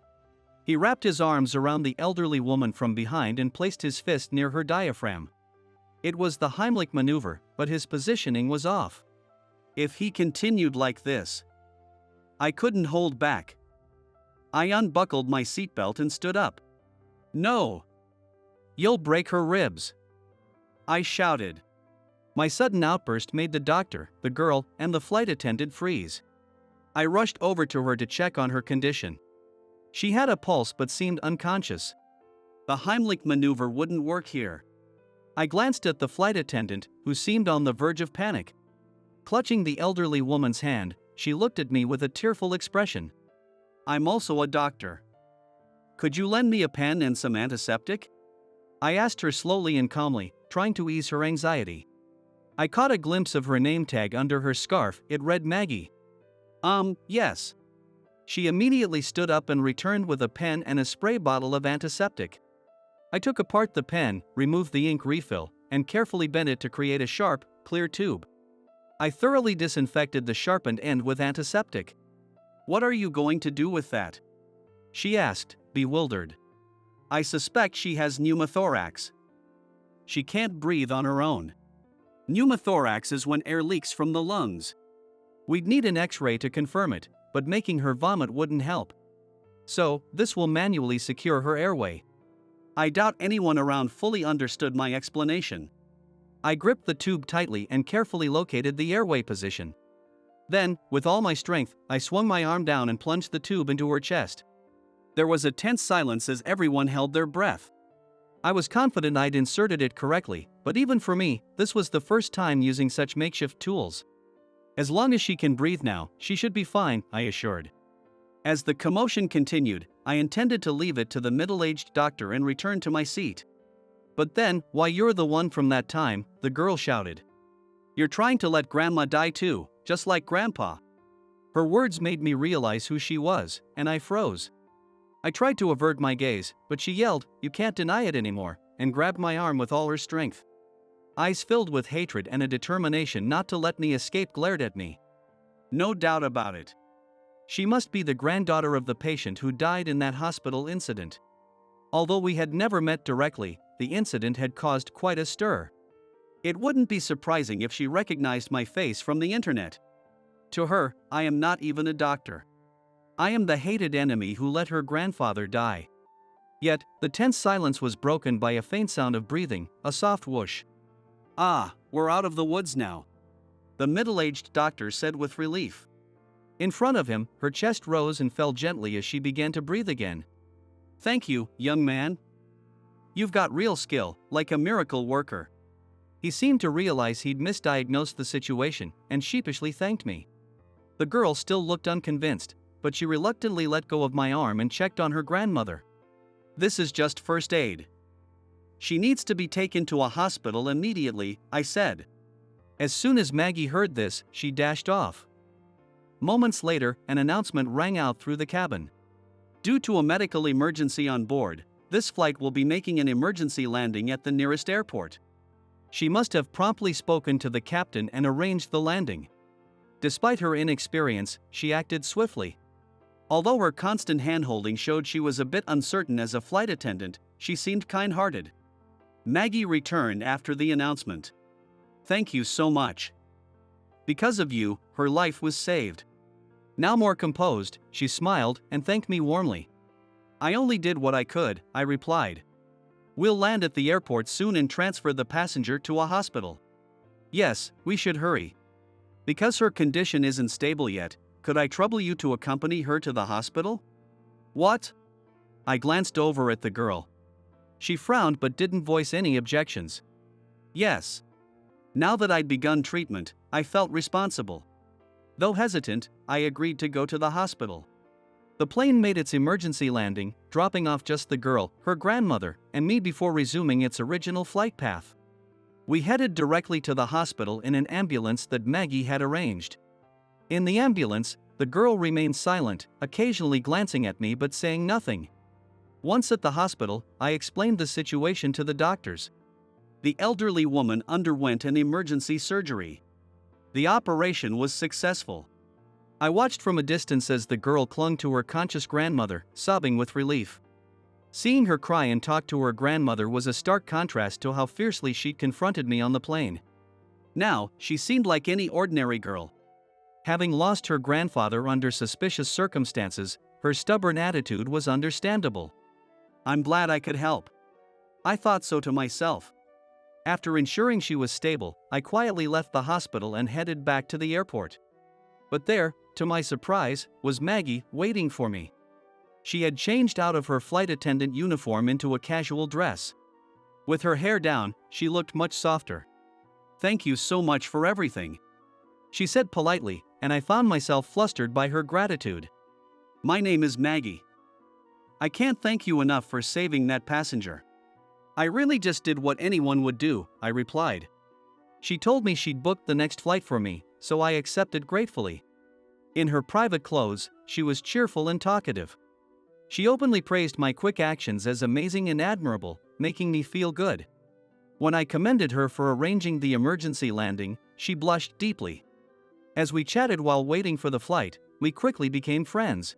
He wrapped his arms around the elderly woman from behind and placed his fist near her diaphragm. It was the Heimlich maneuver, but his positioning was off. If he continued like this, I couldn't hold back. I unbuckled my seatbelt and stood up. "No! You'll break her ribs!" I shouted. My sudden outburst made the doctor, the girl, and the flight attendant freeze. I rushed over to her to check on her condition. She had a pulse but seemed unconscious. The Heimlich maneuver wouldn't work here. I glanced at the flight attendant, who seemed on the verge of panic. Clutching the elderly woman's hand, she looked at me with a tearful expression. "I'm also a doctor. Could you lend me a pen and some antiseptic?" I asked her slowly and calmly, trying to ease her anxiety. I caught a glimpse of her name tag under her scarf. It read Maggie. Yes. She immediately stood up and returned with a pen and a spray bottle of antiseptic. I took apart the pen, removed the ink refill, and carefully bent it to create a sharp, clear tube. I thoroughly disinfected the sharpened end with antiseptic. "What are you going to do with that?" she asked, bewildered. I suspect she has pneumothorax. She can't breathe on her own. Pneumothorax is when air leaks from the lungs. We'd need an X-ray to confirm it, but making her vomit wouldn't help. So, this will manually secure her airway. I doubt anyone around fully understood my explanation. I gripped the tube tightly and carefully located the airway position. Then, with all my strength, I swung my arm down and plunged the tube into her chest. There was a tense silence as everyone held their breath. I was confident I'd inserted it correctly, but even for me, this was the first time using such makeshift tools. As long as she can breathe now, she should be fine, I assured. As the commotion continued, I intended to leave it to the middle-aged doctor and return to my seat. But then, "Why, you're the one from that time," the girl shouted. "You're trying to let Grandma die too, just like Grandpa." Her words made me realize who she was, and I froze. I tried to avert my gaze, but she yelled, "You can't deny it anymore," and grabbed my arm with all her strength. Eyes filled with hatred and a determination not to let me escape glared at me. No doubt about it. She must be the granddaughter of the patient who died in that hospital incident. Although we had never met directly, the incident had caused quite a stir. It wouldn't be surprising if she recognized my face from the internet. To her, I am not even a doctor. I am the hated enemy who let her grandfather die. Yet, the tense silence was broken by a faint sound of breathing, a soft whoosh. "Ah, we're out of the woods now," the middle-aged doctor said with relief. In front of him, her chest rose and fell gently as she began to breathe again. "Thank you, young man. You've got real skill, like a miracle worker." He seemed to realize he'd misdiagnosed the situation and sheepishly thanked me. The girl still looked unconvinced, but she reluctantly let go of my arm and checked on her grandmother. "This is just first aid. She needs to be taken to a hospital immediately," I said. As soon as Maggie heard this, she dashed off. Moments later, an announcement rang out through the cabin. "Due to a medical emergency on board, this flight will be making an emergency landing at the nearest airport." She must have promptly spoken to the captain and arranged the landing. Despite her inexperience, she acted swiftly. Although her constant hand-holding showed she was a bit uncertain as a flight attendant, she seemed kind-hearted. Maggie returned after the announcement. "Thank you so much. Because of you, her life was saved." Now more composed, she smiled and thanked me warmly. "I only did what I could," I replied. "We'll land at the airport soon and transfer the passenger to a hospital." "Yes, we should hurry. Because her condition isn't stable yet, could I trouble you to accompany her to the hospital?" "What?" I glanced over at the girl. She frowned but didn't voice any objections. "Yes." Now that I'd begun treatment, I felt responsible. Though hesitant, I agreed to go to the hospital. The plane made its emergency landing, dropping off just the girl, her grandmother, and me before resuming its original flight path. We headed directly to the hospital in an ambulance that Maggie had arranged. In the ambulance, the girl remained silent, occasionally glancing at me but saying nothing. Once at the hospital, I explained the situation to the doctors. The elderly woman underwent an emergency surgery. The operation was successful. I watched from a distance as the girl clung to her conscious grandmother, sobbing with relief. Seeing her cry and talk to her grandmother was a stark contrast to how fiercely she'd confronted me on the plane. Now, she seemed like any ordinary girl. Having lost her grandfather under suspicious circumstances, her stubborn attitude was understandable. "I'm glad I could help." I thought so to myself. After ensuring she was stable, I quietly left the hospital and headed back to the airport. But there, to my surprise, was Maggie waiting for me. She had changed out of her flight attendant uniform into a casual dress. With her hair down, she looked much softer. "Thank you so much for everything," she said politely, and I found myself flustered by her gratitude. "My name is Maggie. I can't thank you enough for saving that passenger." "I really just did what anyone would do," I replied. She told me she'd booked the next flight for me, so I accepted gratefully. In her private clothes, she was cheerful and talkative. She openly praised my quick actions as amazing and admirable, making me feel good. When I commended her for arranging the emergency landing, she blushed deeply. As we chatted while waiting for the flight, we quickly became friends.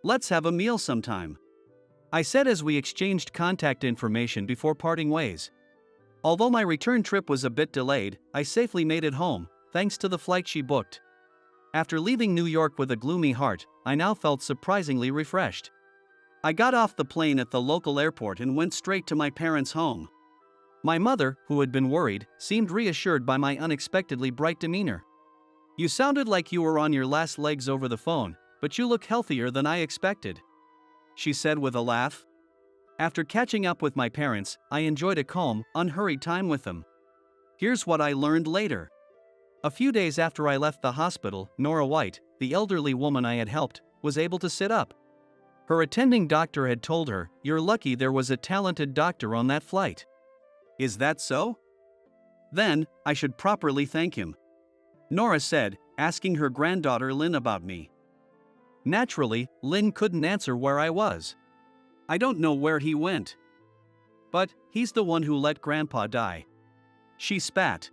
"Let's have a meal sometime," I said as we exchanged contact information before parting ways. Although my return trip was a bit delayed, I safely made it home, thanks to the flight she booked. After leaving New York with a gloomy heart, I now felt surprisingly refreshed. I got off the plane at the local airport and went straight to my parents' home. My mother, who had been worried, seemed reassured by my unexpectedly bright demeanor. "You sounded like you were on your last legs over the phone, but you look healthier than I expected," she said with a laugh. After catching up with my parents, I enjoyed a calm, unhurried time with them. Here's what I learned later. A few days after I left the hospital, Nora White, the elderly woman I had helped, was able to sit up. Her attending doctor had told her, "You're lucky there was a talented doctor on that flight." Is that so? Then, I should properly thank him, Nora said, asking her granddaughter Lynn about me. Naturally, Lynn couldn't answer where I was. "I don't know where he went. But, he's the one who let Grandpa die," she spat.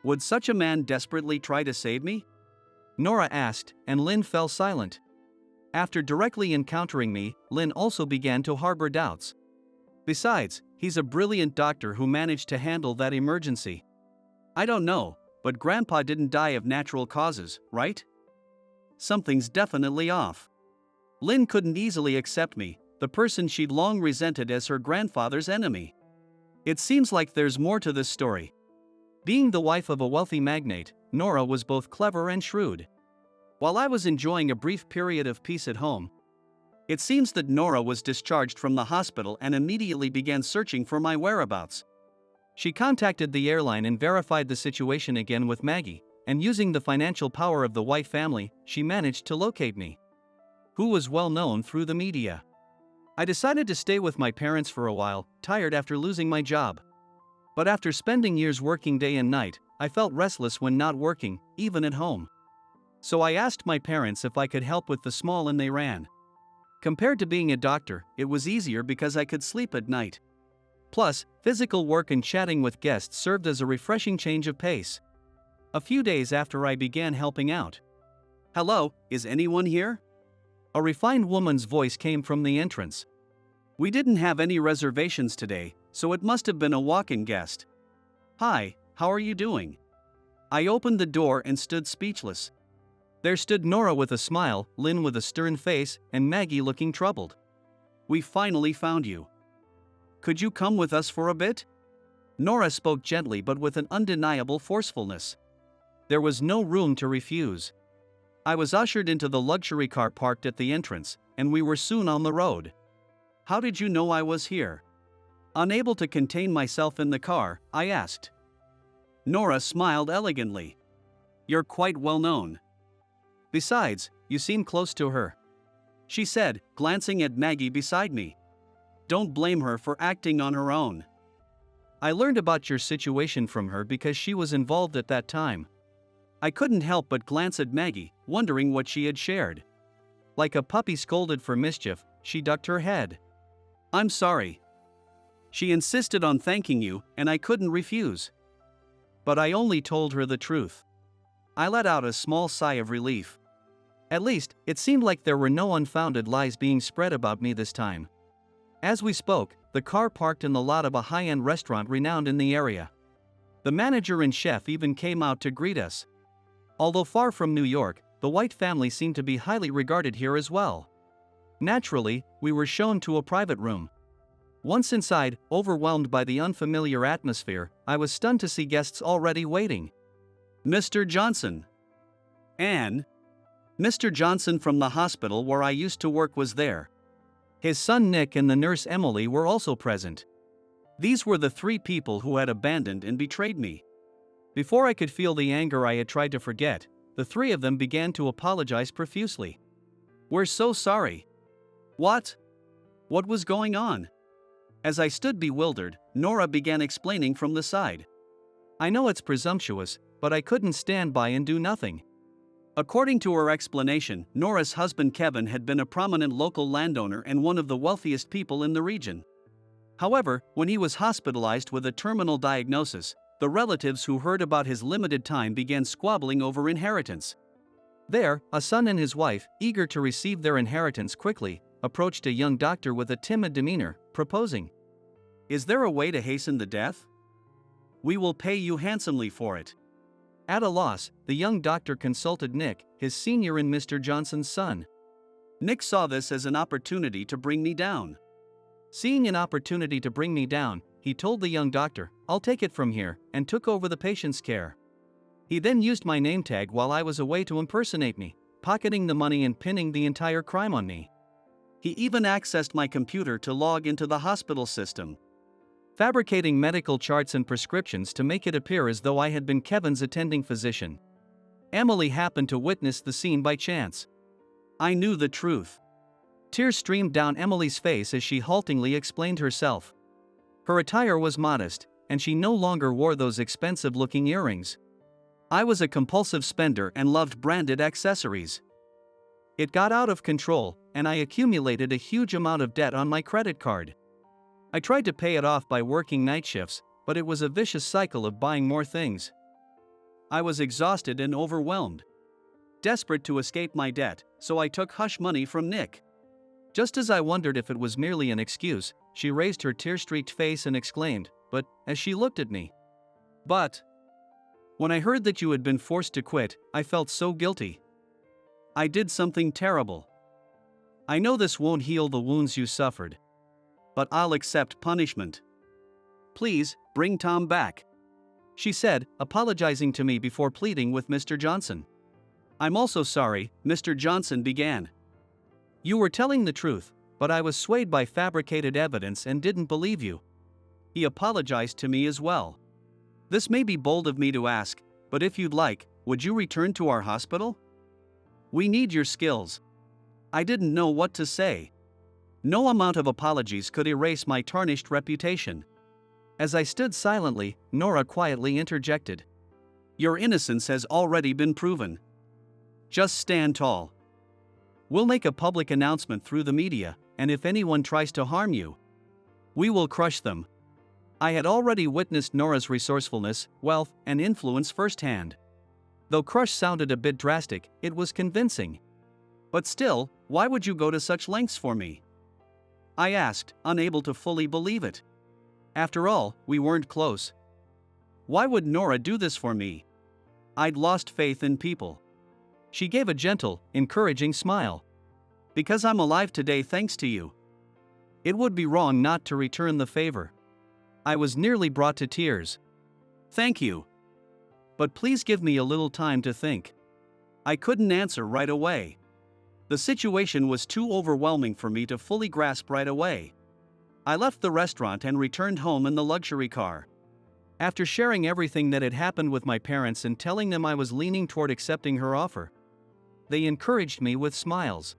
"Would such a man desperately try to save me?" Nora asked, and Lynn fell silent. After directly encountering me, Lynn also began to harbor doubts. "Besides, he's a brilliant doctor who managed to handle that emergency." "I don't know, but Grandpa didn't die of natural causes, right? Something's definitely off." Lynn couldn't easily accept me, the person she'd long resented as her grandfather's enemy. It seems like there's more to this story. Being the wife of a wealthy magnate, Nora was both clever and shrewd. While I was enjoying a brief period of peace at home, it seems that Nora was discharged from the hospital and immediately began searching for my whereabouts. She contacted the airline and verified the situation again with Maggie, and using the financial power of the White family, she managed to locate me, who was well known through the media. I decided to stay with my parents for a while, tired after losing my job. But after spending years working day and night, I felt restless when not working, even at home. So I asked my parents if I could help with the small and they ran. Compared to being a doctor, it was easier because I could sleep at night. Plus, physical work and chatting with guests served as a refreshing change of pace. A few days after I began helping out. "Hello, is anyone here?" A refined woman's voice came from the entrance. "We didn't have any reservations today, so it must have been a walk-in guest." "Hi, how are you doing?" I opened the door and stood speechless. There stood Nora with a smile, Lynn with a stern face, and Maggie looking troubled. "We finally found you. Could you come with us for a bit?" Nora spoke gently but with an undeniable forcefulness. There was no room to refuse. I was ushered into the luxury car parked at the entrance, and we were soon on the road. "How did you know I was here?" Unable to contain myself in the car, I asked. Nora smiled elegantly. "You're quite well known. Besides, you seem close to her," she said, glancing at Maggie beside me. "Don't blame her for acting on her own. I learned about your situation from her because she was involved at that time." I couldn't help but glance at Maggie, wondering what she had shared. Like a puppy scolded for mischief, she ducked her head. "I'm sorry." She insisted on thanking you, and I couldn't refuse. But I only told her the truth. I let out a small sigh of relief. At least, it seemed like there were no unfounded lies being spread about me this time. As we spoke, the car parked in the lot of a high-end restaurant renowned in the area. The manager and chef even came out to greet us. Although far from New York, the White family seemed to be highly regarded here as well. Naturally, we were shown to a private room. Once inside, overwhelmed by the unfamiliar atmosphere, I was stunned to see guests already waiting. "Mr. Johnson." "Anne?" Mr. Johnson from the hospital where I used to work was there. His son Nick and the nurse Emily were also present. These were the three people who had abandoned and betrayed me. Before I could feel the anger I had tried to forget, the three of them began to apologize profusely. "We're so sorry." "What? What was going on?" As I stood bewildered, Nora began explaining from the side. I know it's presumptuous, but I couldn't stand by and do nothing. According to her explanation, Nora's husband Kevin had been a prominent local landowner and one of the wealthiest people in the region. However, when he was hospitalized with a terminal diagnosis, the relatives who heard about his limited time began squabbling over inheritance. There, a son and his wife, eager to receive their inheritance quickly, approached a young doctor with a timid demeanor, proposing, "Is there a way to hasten the death? We will pay you handsomely for it." At a loss, the young doctor consulted Nick, his senior and Mr. Johnson's son. Nick saw this as an opportunity to bring me down. Seeing an opportunity to bring me down, he told the young doctor, "I'll take it from here," and took over the patient's care. He then used my name tag while I was away to impersonate me, pocketing the money and pinning the entire crime on me. He even accessed my computer to log into the hospital system, fabricating medical charts and prescriptions to make it appear as though I had been Kevin's attending physician. Emily happened to witness the scene by chance. I knew the truth. Tears streamed down Emily's face as she haltingly explained herself. Her attire was modest, and she no longer wore those expensive-looking earrings. I was a compulsive spender and loved branded accessories. It got out of control, and I accumulated a huge amount of debt on my credit card. I tried to pay it off by working night shifts, but it was a vicious cycle of buying more things. I was exhausted and overwhelmed. Desperate to escape my debt, so I took hush money from Nick. Just as I wondered if it was merely an excuse, she raised her tear-streaked face and exclaimed, "But," as she looked at me. "But." When I heard that you had been forced to quit, I felt so guilty. I did something terrible. I know this won't heal the wounds you suffered, but I'll accept punishment. Please, bring Tom back," she said, apologizing to me before pleading with Mr. Johnson. "I'm also sorry," Mr. Johnson began. "You were telling the truth, but I was swayed by fabricated evidence and didn't believe you." He apologized to me as well. "This may be bold of me to ask, but if you'd like, would you return to our hospital? We need your skills." I didn't know what to say. No amount of apologies could erase my tarnished reputation. As I stood silently, Nora quietly interjected, "Your innocence has already been proven. Just stand tall. We'll make a public announcement through the media, and if anyone tries to harm you, we will crush them." I had already witnessed Nora's resourcefulness, wealth, and influence firsthand. Though crush sounded a bit drastic, it was convincing. "But still, why would you go to such lengths for me?" I asked, unable to fully believe it. After all, we weren't close. Why would Nora do this for me? I'd lost faith in people. She gave a gentle, encouraging smile. "Because I'm alive today thanks to you. It would be wrong not to return the favor." I was nearly brought to tears. "Thank you. But please give me a little time to think." I couldn't answer right away. The situation was too overwhelming for me to fully grasp right away. I left the restaurant and returned home in the luxury car. After sharing everything that had happened with my parents and telling them I was leaning toward accepting her offer, they encouraged me with smiles.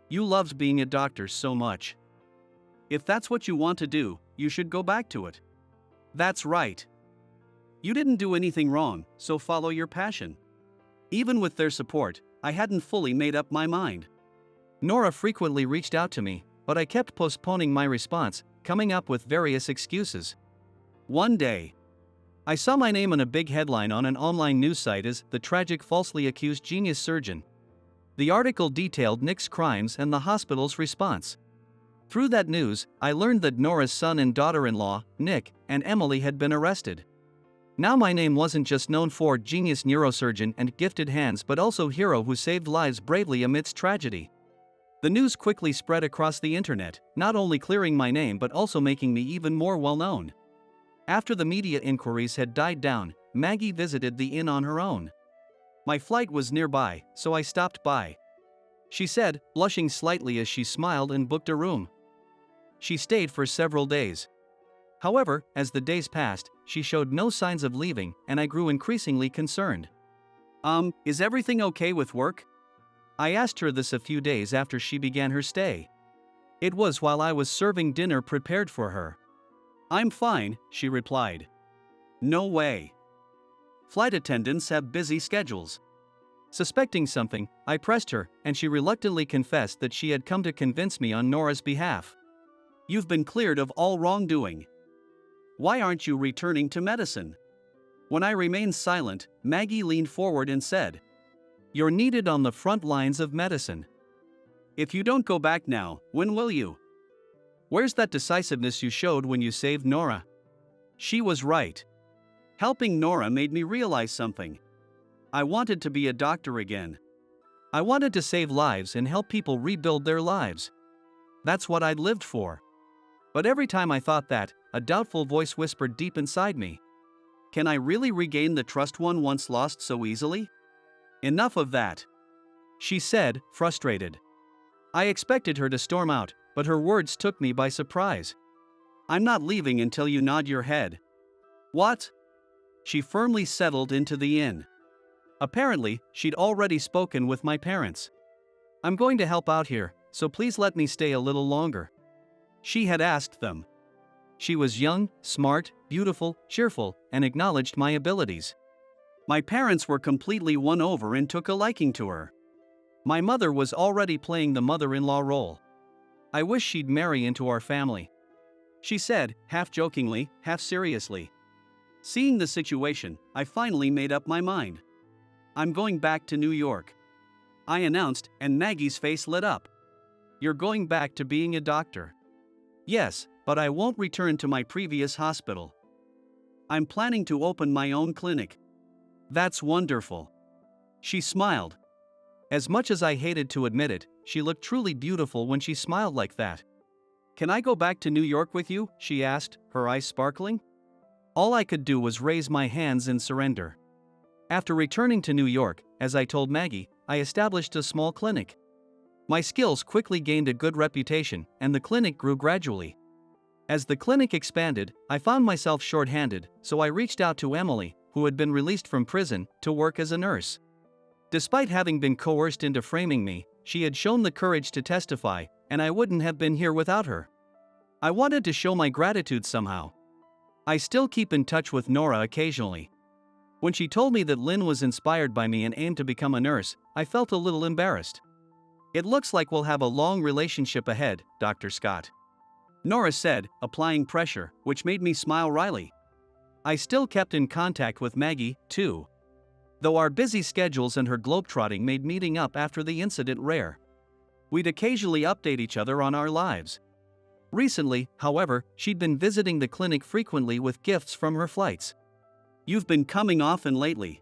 "You loved being a doctor so much. If that's what you want to do, you should go back to it. That's right. You didn't do anything wrong, so follow your passion." Even with their support, I hadn't fully made up my mind. Nora frequently reached out to me, but I kept postponing my response, coming up with various excuses. One day, I saw my name on a big headline on an online news site as "The Tragic Falsely Accused Genius Surgeon." The article detailed Nick's crimes and the hospital's response. Through that news, I learned that Nora's son and daughter-in-law, Nick, and Emily had been arrested. Now my name wasn't just known for genius neurosurgeon and gifted hands but also hero who saved lives bravely amidst tragedy. The news quickly spread across the internet, not only clearing my name but also making me even more well-known. After the media inquiries had died down, Maggie visited the inn on her own. My flight was nearby, so I stopped by. She said, blushing slightly as she smiled and booked a room. She stayed for several days. However, as the days passed, she showed no signs of leaving, and I grew increasingly concerned. Is everything okay with work?" I asked her this a few days after she began her stay. It was while I was serving dinner prepared for her. "I'm fine," she replied. "No way. Flight attendants have busy schedules." Suspecting something, I pressed her, and she reluctantly confessed that she had come to convince me on Nora's behalf. "You've been cleared of all wrongdoing. Why aren't you returning to medicine?" When I remained silent, Maggie leaned forward and said, "You're needed on the front lines of medicine. If you don't go back now, when will you? Where's that decisiveness you showed when you saved Nora? She was right. Helping Nora made me realize something. I wanted to be a doctor again. I wanted to save lives and help people rebuild their lives. That's what I'd lived for. But every time I thought that, a doubtful voice whispered deep inside me. Can I really regain the trust one once lost so easily? Enough of that, she said, frustrated. I expected her to storm out, but her words took me by surprise. I'm not leaving until you nod your head. What? She firmly settled into the inn. Apparently, she'd already spoken with my parents. I'm going to help out here, so please let me stay a little longer. She had asked them. She was young, smart, beautiful, cheerful, and acknowledged my abilities. My parents were completely won over and took a liking to her. My mother was already playing the mother-in-law role. I wish she'd marry into our family, she said, half jokingly, half seriously. Seeing the situation, I finally made up my mind. I'm going back to New York, I announced, and Maggie's face lit up. You're going back to being a doctor? Yes, but I won't return to my previous hospital. I'm planning to open my own clinic. That's wonderful. She smiled. As much as I hated to admit it, she looked truly beautiful when she smiled like that. Can I go back to New York with you? She asked, her eyes sparkling. All I could do was raise my hands in surrender. After returning to New York, as I told Maggie, I established a small clinic. My skills quickly gained a good reputation, and the clinic grew gradually. As the clinic expanded, I found myself short-handed, so I reached out to Emily, who had been released from prison, to work as a nurse. Despite having been coerced into framing me, she had shown the courage to testify, and I wouldn't have been here without her. I wanted to show my gratitude somehow. I still keep in touch with Nora occasionally. When she told me that Lynn was inspired by me and aimed to become a nurse, I felt a little embarrassed. It looks like we'll have a long relationship ahead, Dr. Scott, Nora said, applying pressure, which made me smile wryly. I still kept in contact with Maggie, too. Though our busy schedules and her globetrotting made meeting up after the incident rare. We'd occasionally update each other on our lives. Recently, however, she'd been visiting the clinic frequently with gifts from her flights. You've been coming often lately.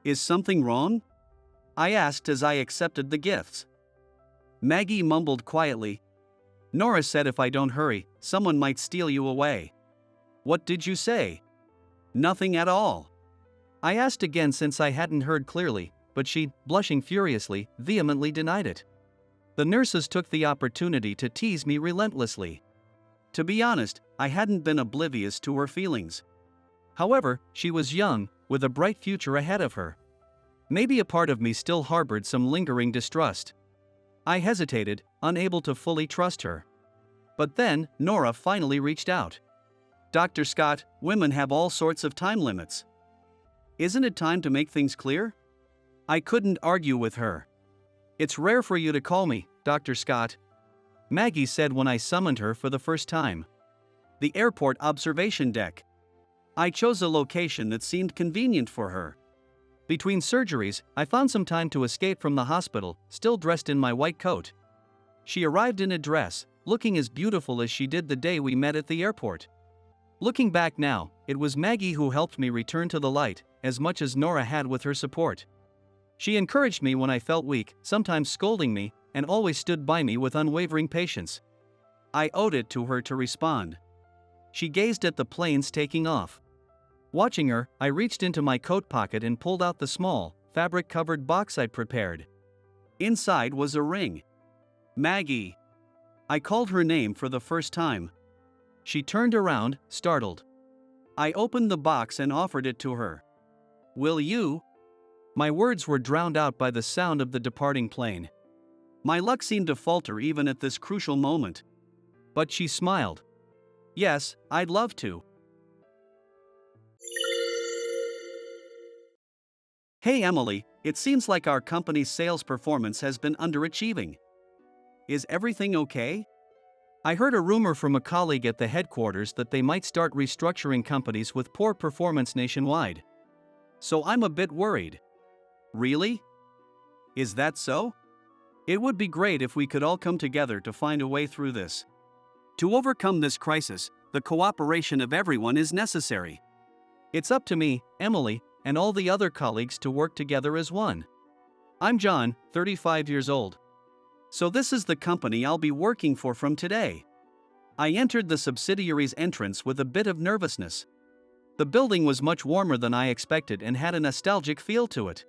Is something wrong? I asked as I accepted the gifts. Maggie mumbled quietly. Nora said if I don't hurry, someone might steal you away. What did you say? Nothing at all. I asked again since I hadn't heard clearly, but she, blushing furiously, vehemently denied it. The nurses took the opportunity to tease me relentlessly. To be honest, I hadn't been oblivious to her feelings. However, she was young, with a bright future ahead of her. Maybe a part of me still harbored some lingering distrust. I hesitated, unable to fully trust her. But then, Nora finally reached out. Dr. Scott, women have all sorts of time limits. Isn't it time to make things clear? I couldn't argue with her. It's rare for you to call me, Dr. Scott, Maggie said when I summoned her for the first time. The airport observation deck. I chose a location that seemed convenient for her. Between surgeries, I found some time to escape from the hospital, still dressed in my white coat. She arrived in a dress, looking as beautiful as she did the day we met at the airport. Looking back now, it was Maggie who helped me return to the light, as much as Nora had with her support. She encouraged me when I felt weak, sometimes scolding me, and always stood by me with unwavering patience. I owed it to her to respond. She gazed at the planes taking off. Watching her, I reached into my coat pocket and pulled out the small, fabric-covered box I'd prepared. Inside was a ring. Maggie. I called her name for the first time. She turned around, startled. I opened the box and offered it to her. Will you? My words were drowned out by the sound of the departing plane. My luck seemed to falter even at this crucial moment. But she smiled. Yes, I'd love to. Hey Emily, it seems like our company's sales performance has been underachieving. Is everything okay? I heard a rumor from a colleague at the headquarters that they might start restructuring companies with poor performance nationwide. So I'm a bit worried. Really? Is that so? It would be great if we could all come together to find a way through this. To overcome this crisis, the cooperation of everyone is necessary. It's up to me, Emily, and all the other colleagues to work together as one. I'm John, 35 years old. So this is the company I'll be working for from today. I entered the subsidiary's entrance with a bit of nervousness. The building was much warmer than I expected and had a nostalgic feel to it.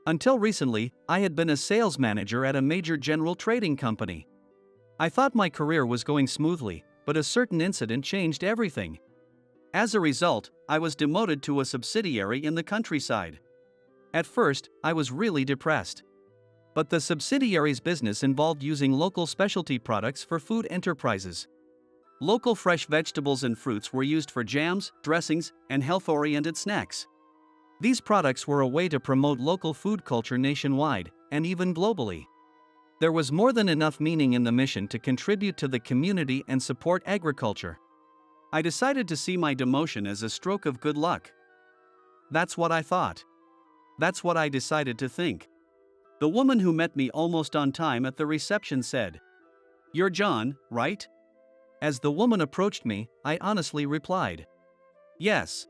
Until recently, I had been a sales manager at a major general trading company. I thought my career was going smoothly, but a certain incident changed everything. As a result, I was demoted to a subsidiary in the countryside. At first, I was really depressed. But the subsidiary's business involved using local specialty products for food enterprises. Local fresh vegetables and fruits were used for jams, dressings, and health-oriented snacks. These products were a way to promote local food culture nationwide, and even globally. There was more than enough meaning in the mission to contribute to the community and support agriculture. I decided to see my demotion as a stroke of good luck. That's what I thought. That's what I decided to think. The woman who met me almost on time at the reception said, "You're John, right?" As the woman approached me, I honestly replied, "Yes."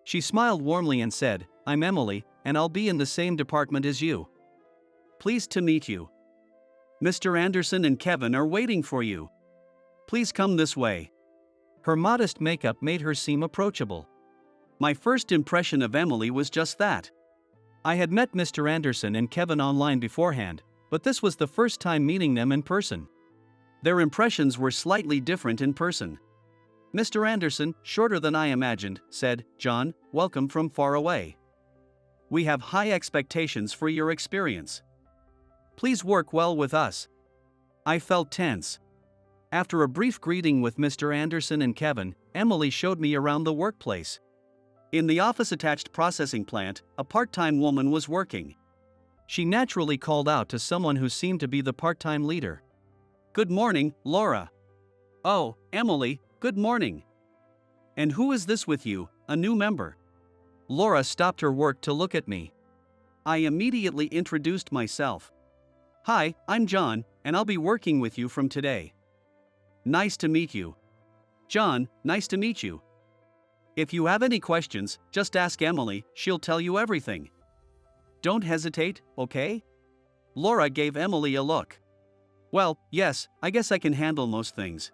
She smiled warmly and said, "I'm Emily, and I'll be in the same department as you. Pleased to meet you. Mr. Anderson and Kevin are waiting for you. Please come this way." Her modest makeup made her seem approachable. My first impression of Emily was just that. I had met Mr. Anderson and Kevin online beforehand, but this was the first time meeting them in person. Their impressions were slightly different in person. Mr. Anderson, shorter than I imagined, said, "John, welcome from far away. We have high expectations for your experience. Please work well with us." I felt tense. After a brief greeting with Mr. Anderson and Kevin, Emily showed me around the workplace. In the office-attached processing plant, a part-time woman was working. She naturally called out to someone who seemed to be the part-time leader. "Good morning, Laura." "Oh, Emily, good morning. And who is this with you, a new member?" Laura stopped her work to look at me. I immediately introduced myself. "Hi, I'm John, and I'll be working with you from today." "Nice to meet you." "John, nice to meet you. If you have any questions, just ask Emily, she'll tell you everything. Don't hesitate, okay?" Laura gave Emily a look. "Well, yes, I guess I can handle most things."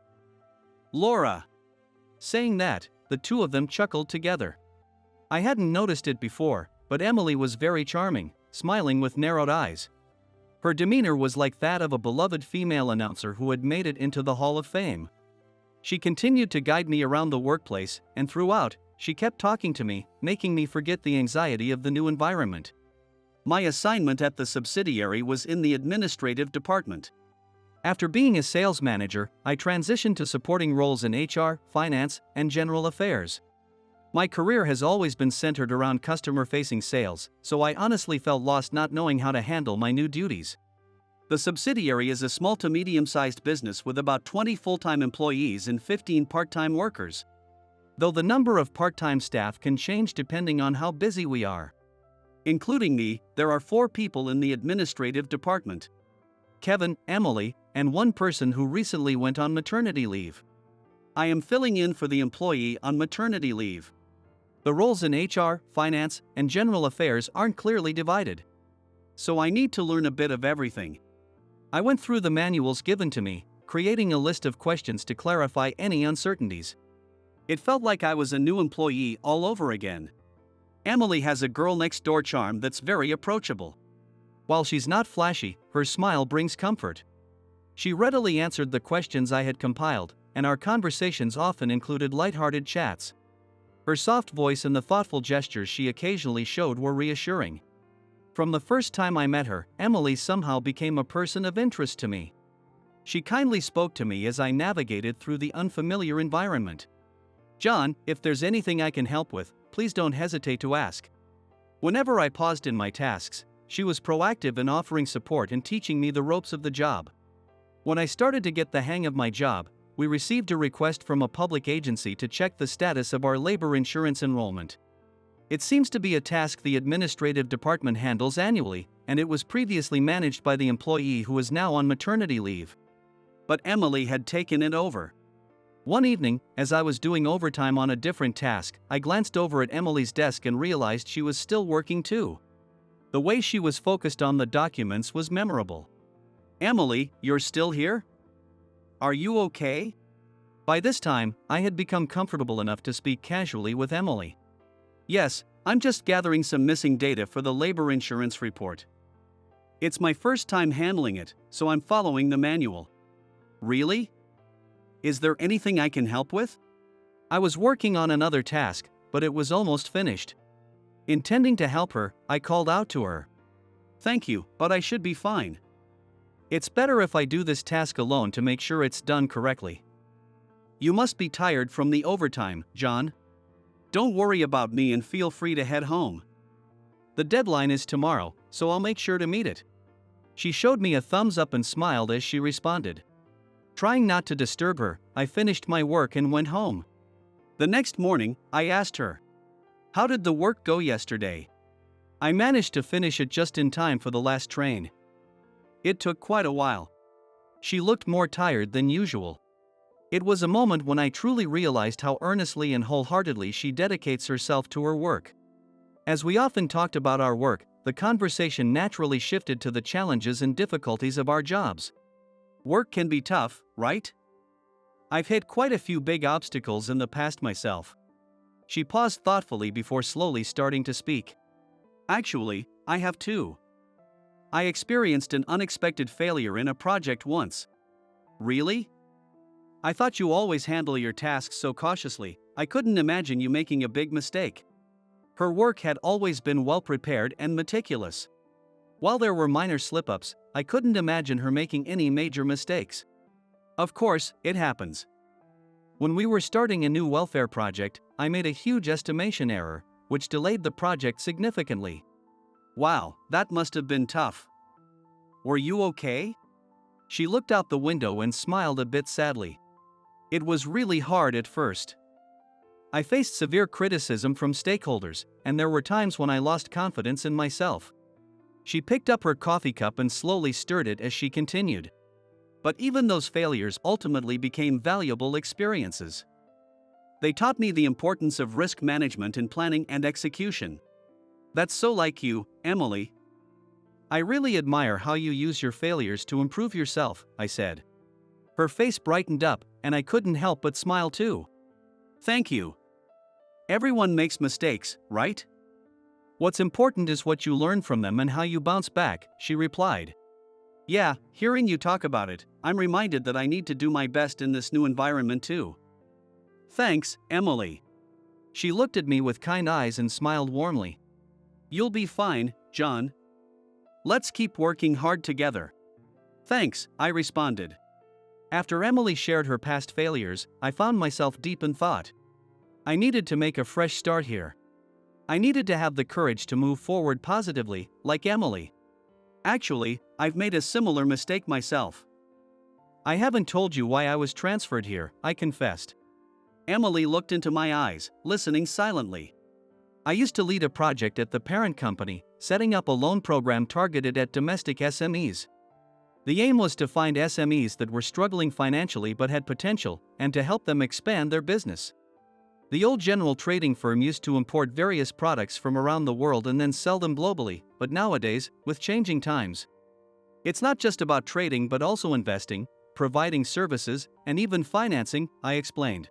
"Laura." Saying that, the two of them chuckled together. I hadn't noticed it before, but Emily was very charming, smiling with narrowed eyes. Her demeanor was like that of a beloved female announcer who had made it into the Hall of Fame. She continued to guide me around the workplace, and throughout, she kept talking to me, making me forget the anxiety of the new environment. My assignment at the subsidiary was in the administrative department. After being a sales manager, I transitioned to supporting roles in HR, finance, and general affairs. My career has always been centered around customer-facing sales, so I honestly felt lost not knowing how to handle my new duties. The subsidiary is a small to medium-sized business with about 20 full-time employees and 15 part-time workers. Though the number of part-time staff can change depending on how busy we are. Including me, there are 4 people in the administrative department. Kevin, Emily, and one person who recently went on maternity leave. I am filling in for the employee on maternity leave. The roles in HR, finance, and general affairs aren't clearly divided. So I need to learn a bit of everything. I went through the manuals given to me, creating a list of questions to clarify any uncertainties. It felt like I was a new employee all over again. Emily has a girl-next-door charm that's very approachable. While she's not flashy, her smile brings comfort. She readily answered the questions I had compiled, and our conversations often included lighthearted chats. Her soft voice and the thoughtful gestures she occasionally showed were reassuring. From the first time I met her, Emily somehow became a person of interest to me. She kindly spoke to me as I navigated through the unfamiliar environment. "John, if there's anything I can help with, please don't hesitate to ask." Whenever I paused in my tasks, she was proactive in offering support and teaching me the ropes of the job. When I started to get the hang of my job, we received a request from a public agency to check the status of our labor insurance enrollment. It seems to be a task the administrative department handles annually, and it was previously managed by the employee who was now on maternity leave. But Emily had taken it over. One evening, as I was doing overtime on a different task, I glanced over at Emily's desk and realized she was still working too. The way she was focused on the documents was memorable. "Emily, you're still here? Are you okay?" By this time, I had become comfortable enough to speak casually with Emily. "Yes, I'm just gathering some missing data for the labor insurance report. It's my first time handling it, so I'm following the manual." "Really? Is there anything I can help with?" I was working on another task, but it was almost finished. Intending to help her, I called out to her. "Thank you, but I should be fine. It's better if I do this task alone to make sure it's done correctly." "You must be tired from the overtime, John. Don't worry about me and feel free to head home. The deadline is tomorrow, so I'll make sure to meet it." She showed me a thumbs up and smiled as she responded. Trying not to disturb her, I finished my work and went home. The next morning, I asked her, "How did the work go yesterday?" "I managed to finish it just in time for the last train." "It took quite a while." She looked more tired than usual. It was a moment when I truly realized how earnestly and wholeheartedly she dedicates herself to her work. As we often talked about our work, the conversation naturally shifted to the challenges and difficulties of our jobs. Work can be tough, right? I've hit quite a few big obstacles in the past myself. She paused thoughtfully before slowly starting to speak. "Actually, I have too. I experienced an unexpected failure in a project once." "Really? I thought you always handle your tasks so cautiously. I couldn't imagine you making a big mistake." Her work had always been well prepared and meticulous. While there were minor slip-ups, I couldn't imagine her making any major mistakes. "Of course, it happens. When we were starting a new welfare project, I made a huge estimation error, which delayed the project significantly." "Wow, that must have been tough. Were you okay?" She looked out the window and smiled a bit sadly. "It was really hard at first. I faced severe criticism from stakeholders, and there were times when I lost confidence in myself." She picked up her coffee cup and slowly stirred it as she continued. "But even those failures ultimately became valuable experiences. They taught me the importance of risk management in planning and execution." "That's so like you, Emily. I really admire how you use your failures to improve yourself," I said. Her face brightened up, and I couldn't help but smile too. "Thank you. Everyone makes mistakes, right? What's important is what you learn from them and how you bounce back," she replied. "Yeah, hearing you talk about it, I'm reminded that I need to do my best in this new environment too." "Thanks, Emily." She looked at me with kind eyes and smiled warmly. "You'll be fine, John. Let's keep working hard together." "Thanks," I responded. After Emily shared her past failures, I found myself deep in thought. I needed to make a fresh start here. I needed to have the courage to move forward positively, like Emily. Actually, I've made a similar mistake myself. "I haven't told you why I was transferred here," I confessed. Emily looked into my eyes, listening silently. "I used to lead a project at the parent company, setting up a loan program targeted at domestic SMEs. The aim was to find SMEs that were struggling financially but had potential, and to help them expand their business. The old general trading firm used to import various products from around the world and then sell them globally, but nowadays, with changing times, it's not just about trading but also investing, providing services, and even financing," I explained.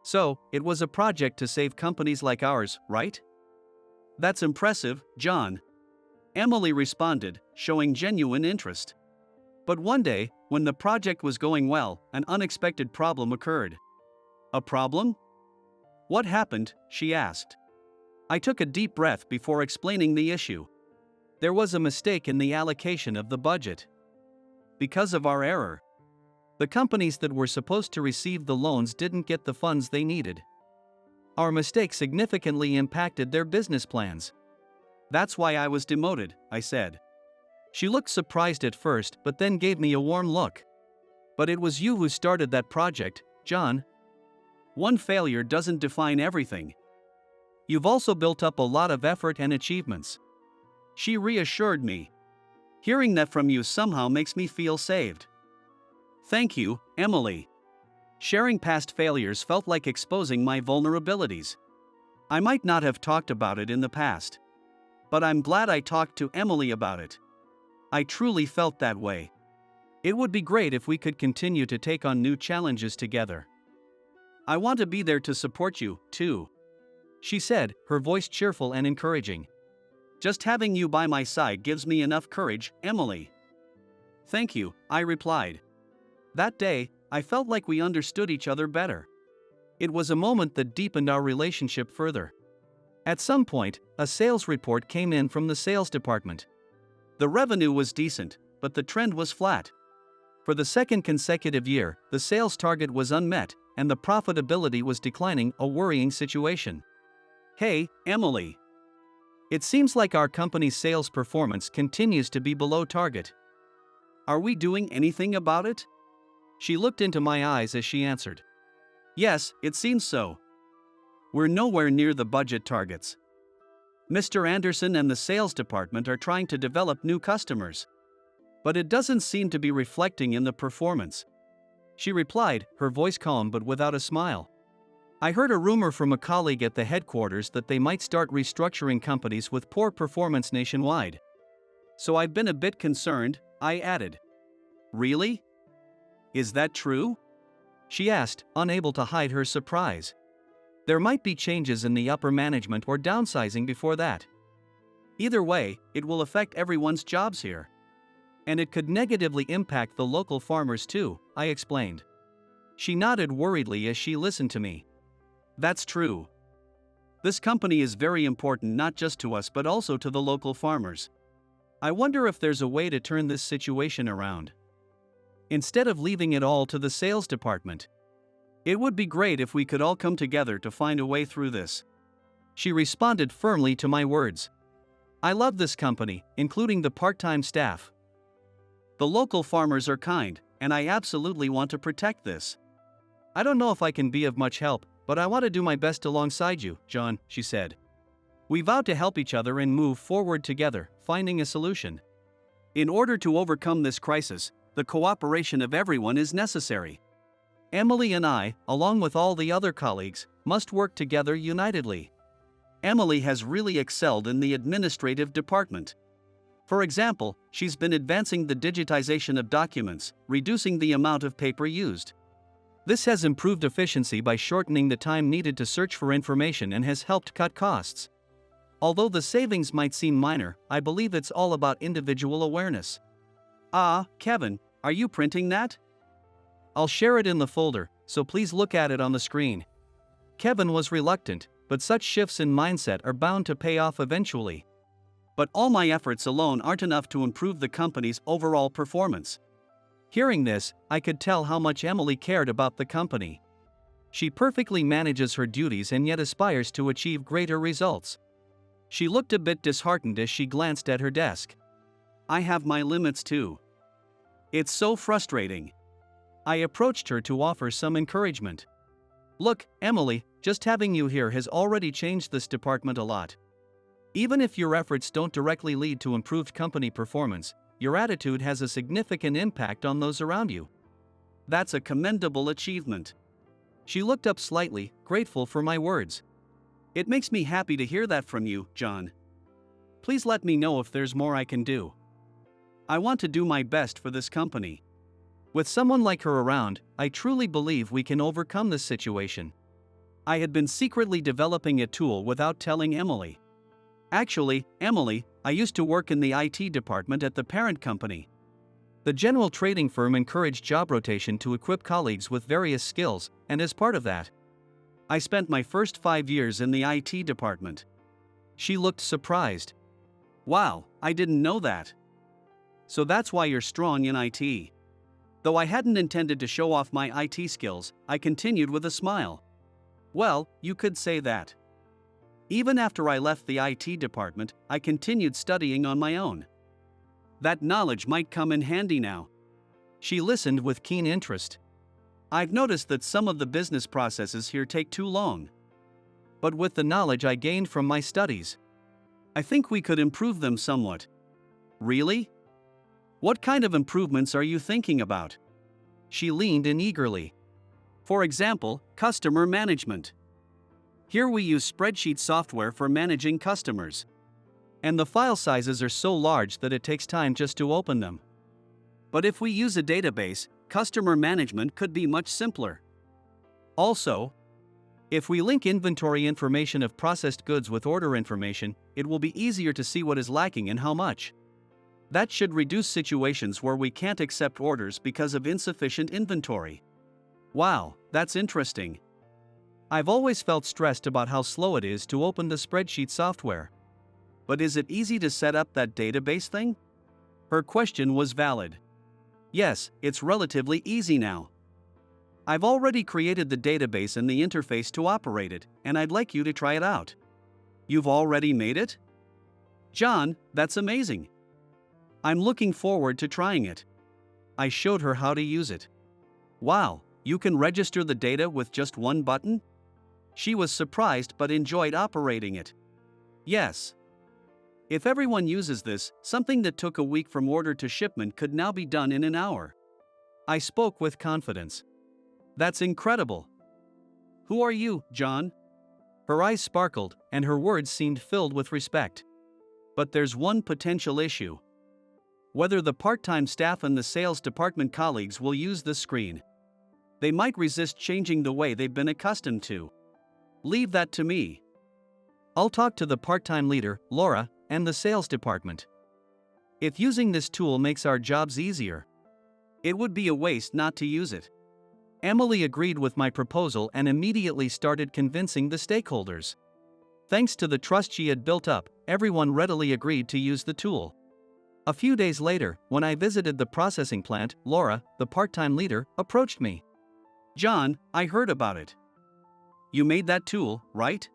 "So, it was a project to save companies like ours, right?" "That's impressive, John," Emily responded, showing genuine interest. "But one day, when the project was going well, an unexpected problem occurred." "A problem? What happened?" she asked. I took a deep breath before explaining the issue. "There was a mistake in the allocation of the budget. Because of our error, the companies that were supposed to receive the loans didn't get the funds they needed. Our mistake significantly impacted their business plans. That's why I was demoted," I said. She looked surprised at first but then gave me a warm look. "But it was you who started that project, John. One failure doesn't define everything. You've also built up a lot of effort and achievements." She reassured me. Hearing that from you somehow makes me feel saved. Thank you, Emily. Sharing past failures felt like exposing my vulnerabilities. I might not have talked about it in the past, but I'm glad I talked to Emily about it. I truly felt that way. It would be great if we could continue to take on new challenges together. I want to be there to support you, too, she said, her voice cheerful and encouraging. Just having you by my side gives me enough courage, Emily. Thank you, I replied. That day, I felt like we understood each other better. It was a moment that deepened our relationship further. At some point, a sales report came in from the sales department. The revenue was decent, but the trend was flat. For the second consecutive year, the sales target was unmet, and the profitability was declining, a worrying situation. Hey, Emily. It seems like our company's sales performance continues to be below target. Are we doing anything about it? She looked into my eyes as she answered. Yes, it seems so. We're nowhere near the budget targets. Mr. Anderson and the sales department are trying to develop new customers, but it doesn't seem to be reflecting in the performance. She replied, her voice calm but without a smile. I heard a rumor from a colleague at the headquarters that they might start restructuring companies with poor performance nationwide. So I've been a bit concerned, I added. Really? Is that true? She asked, unable to hide her surprise. There might be changes in the upper management or downsizing before that. Either way, it will affect everyone's jobs here. And it could negatively impact the local farmers too, I explained. She nodded worriedly as she listened to me. That's true. This company is very important not just to us but also to the local farmers. I wonder if there's a way to turn this situation around. Instead of leaving it all to the sales department. It would be great if we could all come together to find a way through this. She responded firmly to my words. I love this company, including the part-time staff. The local farmers are kind, and I absolutely want to protect this. I don't know if I can be of much help, but I want to do my best alongside you, John, she said. We vowed to help each other and move forward together, finding a solution. In order to overcome this crisis, the cooperation of everyone is necessary. Emily and I, along with all the other colleagues, must work together unitedly. Emily has really excelled in the administrative department. For example, she's been advancing the digitization of documents, reducing the amount of paper used. This has improved efficiency by shortening the time needed to search for information and has helped cut costs. Although the savings might seem minor, I believe it's all about individual awareness. Ah, Kevin, are you printing that? I'll share it in the folder, so please look at it on the screen. Kevin was reluctant, but such shifts in mindset are bound to pay off eventually. But all my efforts alone aren't enough to improve the company's overall performance. Hearing this, I could tell how much Emily cared about the company. She perfectly manages her duties and yet aspires to achieve greater results. She looked a bit disheartened as she glanced at her desk. I have my limits too. It's so frustrating. I approached her to offer some encouragement. Look, Emily, just having you here has already changed this department a lot. Even if your efforts don't directly lead to improved company performance, your attitude has a significant impact on those around you. That's a commendable achievement. She looked up slightly, grateful for my words. It makes me happy to hear that from you, John. Please let me know if there's more I can do. I want to do my best for this company. With someone like her around, I truly believe we can overcome this situation. I had been secretly developing a tool without telling Emily. Actually, Emily, I used to work in the IT department at the parent company. The general trading firm encouraged job rotation to equip colleagues with various skills, and as part of that, I spent my first 5 years in the IT department. She looked surprised. Wow, I didn't know that. So that's why you're strong in IT. Though I hadn't intended to show off my IT skills, I continued with a smile. Well, you could say that. Even after I left the IT department, I continued studying on my own. That knowledge might come in handy now. She listened with keen interest. I've noticed that some of the business processes here take too long. But with the knowledge I gained from my studies, I think we could improve them somewhat. Really? What kind of improvements are you thinking about? She leaned in eagerly. For example, customer management. Here we use spreadsheet software for managing customers. And the file sizes are so large that it takes time just to open them. But if we use a database, customer management could be much simpler. Also, if we link inventory information of processed goods with order information, it will be easier to see what is lacking and how much. That should reduce situations where we can't accept orders because of insufficient inventory. Wow, that's interesting. I've always felt stressed about how slow it is to open the spreadsheet software. But is it easy to set up that database thing? Her question was valid. Yes, it's relatively easy now. I've already created the database and the interface to operate it, and I'd like you to try it out. You've already made it? John, that's amazing. I'm looking forward to trying it. I showed her how to use it. Wow, you can register the data with just one button? She was surprised but enjoyed operating it. Yes. If everyone uses this, something that took a week from order to shipment could now be done in an hour. I spoke with confidence. That's incredible. Who are you, John? Her eyes sparkled, and her words seemed filled with respect. But there's one potential issue. Whether the part-time staff and the sales department colleagues will use this screen. They might resist changing the way they've been accustomed to. Leave that to me. I'll talk to the part-time leader, Laura, and the sales department. If using this tool makes our jobs easier, it would be a waste not to use it. Emily agreed with my proposal and immediately started convincing the stakeholders. Thanks to the trust she had built up, everyone readily agreed to use the tool. A few days later, when I visited the processing plant, Laura, the part-time leader, approached me. John, I heard about it. You made that tool, right?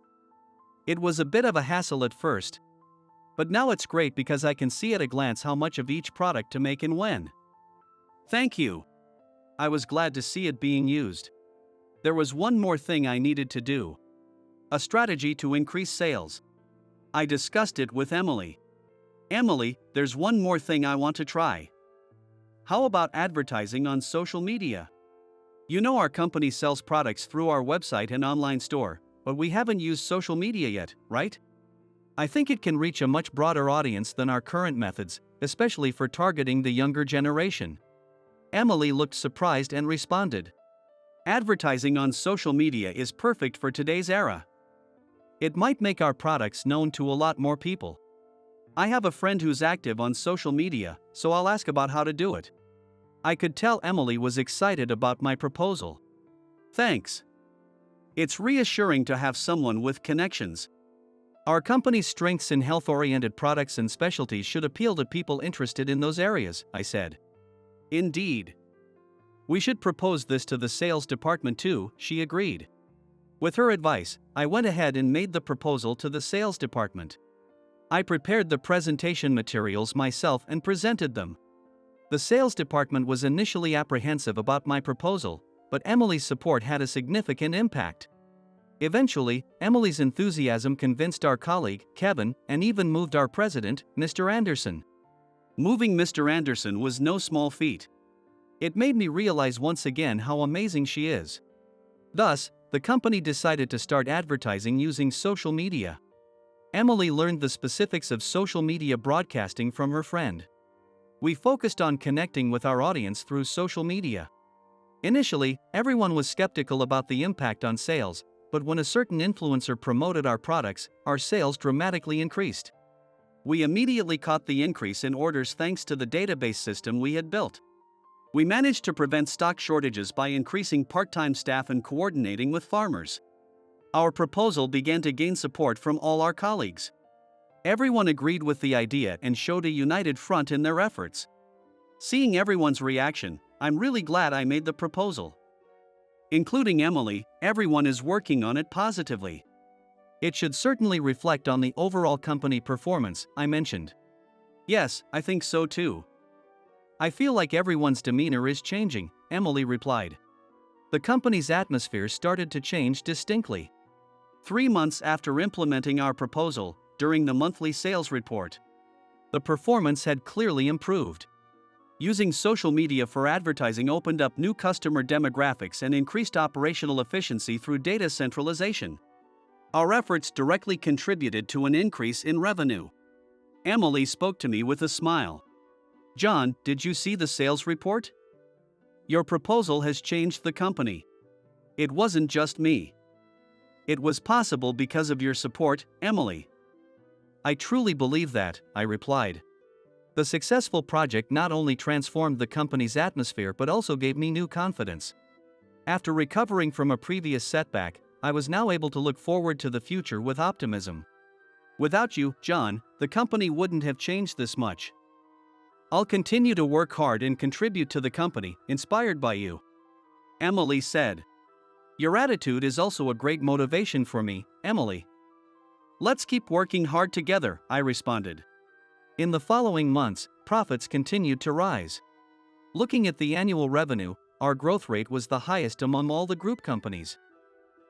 It was a bit of a hassle at first. But now it's great because I can see at a glance how much of each product to make and when. Thank you. I was glad to see it being used. There was one more thing I needed to do. A strategy to increase sales. I discussed it with Emily. Emily, there's one more thing I want to try. How about advertising on social media? You know our company sells products through our website and online store, but we haven't used social media yet, right? I think it can reach a much broader audience than our current methods, especially for targeting the younger generation. Emily looked surprised and responded. Advertising on social media is perfect for today's era. It might make our products known to a lot more people. I have a friend who's active on social media, so I'll ask about how to do it. I could tell Emily was excited about my proposal. Thanks. It's reassuring to have someone with connections. Our company's strengths in health-oriented products and specialties should appeal to people interested in those areas, I said. Indeed. We should propose this to the sales department too, she agreed. With her advice, I went ahead and made the proposal to the sales department. I prepared the presentation materials myself and presented them. The sales department was initially apprehensive about my proposal, but Emily's support had a significant impact. Eventually, Emily's enthusiasm convinced our colleague, Kevin, and even moved our president, Mr. Anderson. Moving Mr. Anderson was no small feat. It made me realize once again how amazing she is. Thus, the company decided to start advertising using social media. Emily learned the specifics of social media broadcasting from her friend. We focused on connecting with our audience through social media. Initially, everyone was skeptical about the impact on sales, but when a certain influencer promoted our products, our sales dramatically increased. We immediately caught the increase in orders thanks to the database system we had built. We managed to prevent stock shortages by increasing part-time staff and coordinating with farmers. Our proposal began to gain support from all our colleagues. Everyone agreed with the idea and showed a united front in their efforts. Seeing everyone's reaction, I'm really glad I made the proposal. Including Emily, everyone is working on it positively. It should certainly reflect on the overall company performance, I mentioned. Yes, I think so too. I feel like everyone's demeanor is changing, Emily replied. The company's atmosphere started to change distinctly. 3 months after implementing our proposal, during the monthly sales report, the performance had clearly improved. Using social media for advertising opened up new customer demographics and increased operational efficiency through data centralization. Our efforts directly contributed to an increase in revenue. Emily spoke to me with a smile. John, did you see the sales report? Your proposal has changed the company. It wasn't just me. It was possible because of your support, Emily. I truly believe that, I replied. The successful project not only transformed the company's atmosphere but also gave me new confidence. After recovering from a previous setback, I was now able to look forward to the future with optimism. Without you, John, the company wouldn't have changed this much. I'll continue to work hard and contribute to the company, inspired by you. Emily said. Your attitude is also a great motivation for me, Emily. Let's keep working hard together, I responded. In the following months, profits continued to rise. Looking at the annual revenue, our growth rate was the highest among all the group companies.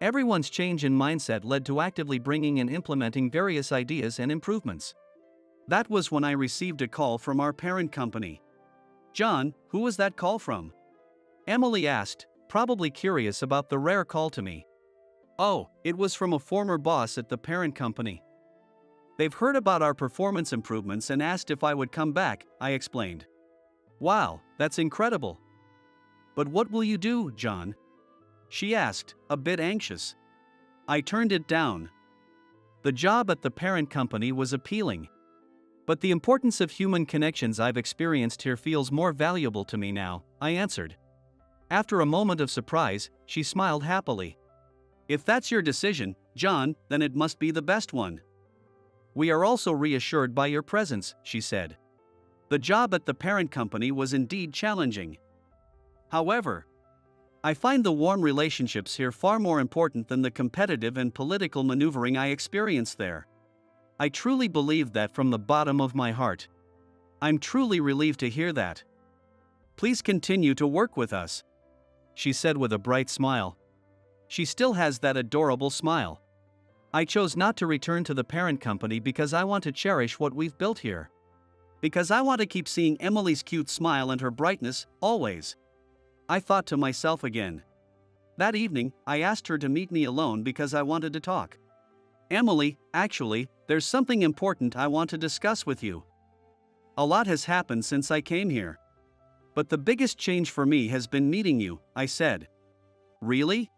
Everyone's change in mindset led to actively bringing and implementing various ideas and improvements. That was when I received a call from our parent company. John, who was that call from? Emily asked, probably curious about the rare call to me. Oh, it was from a former boss at the parent company. They've heard about our performance improvements and asked if I would come back, I explained. Wow, that's incredible. But what will you do, John? She asked, a bit anxious. I turned it down. The job at the parent company was appealing. But the importance of human connections I've experienced here feels more valuable to me now, I answered. After a moment of surprise, she smiled happily. If that's your decision, John, then it must be the best one. We are also reassured by your presence, she said. The job at the parent company was indeed challenging. However, I find the warm relationships here far more important than the competitive and political maneuvering I experienced there. I truly believe that from the bottom of my heart. I'm truly relieved to hear that. Please continue to work with us, she said with a bright smile. She still has that adorable smile. I chose not to return to the parent company because I want to cherish what we've built here. Because I want to keep seeing Emily's cute smile and her brightness, always. I thought to myself again. That evening, I asked her to meet me alone because I wanted to talk. Emily, actually, there's something important I want to discuss with you. A lot has happened since I came here. But the biggest change for me has been meeting you, I said. Really?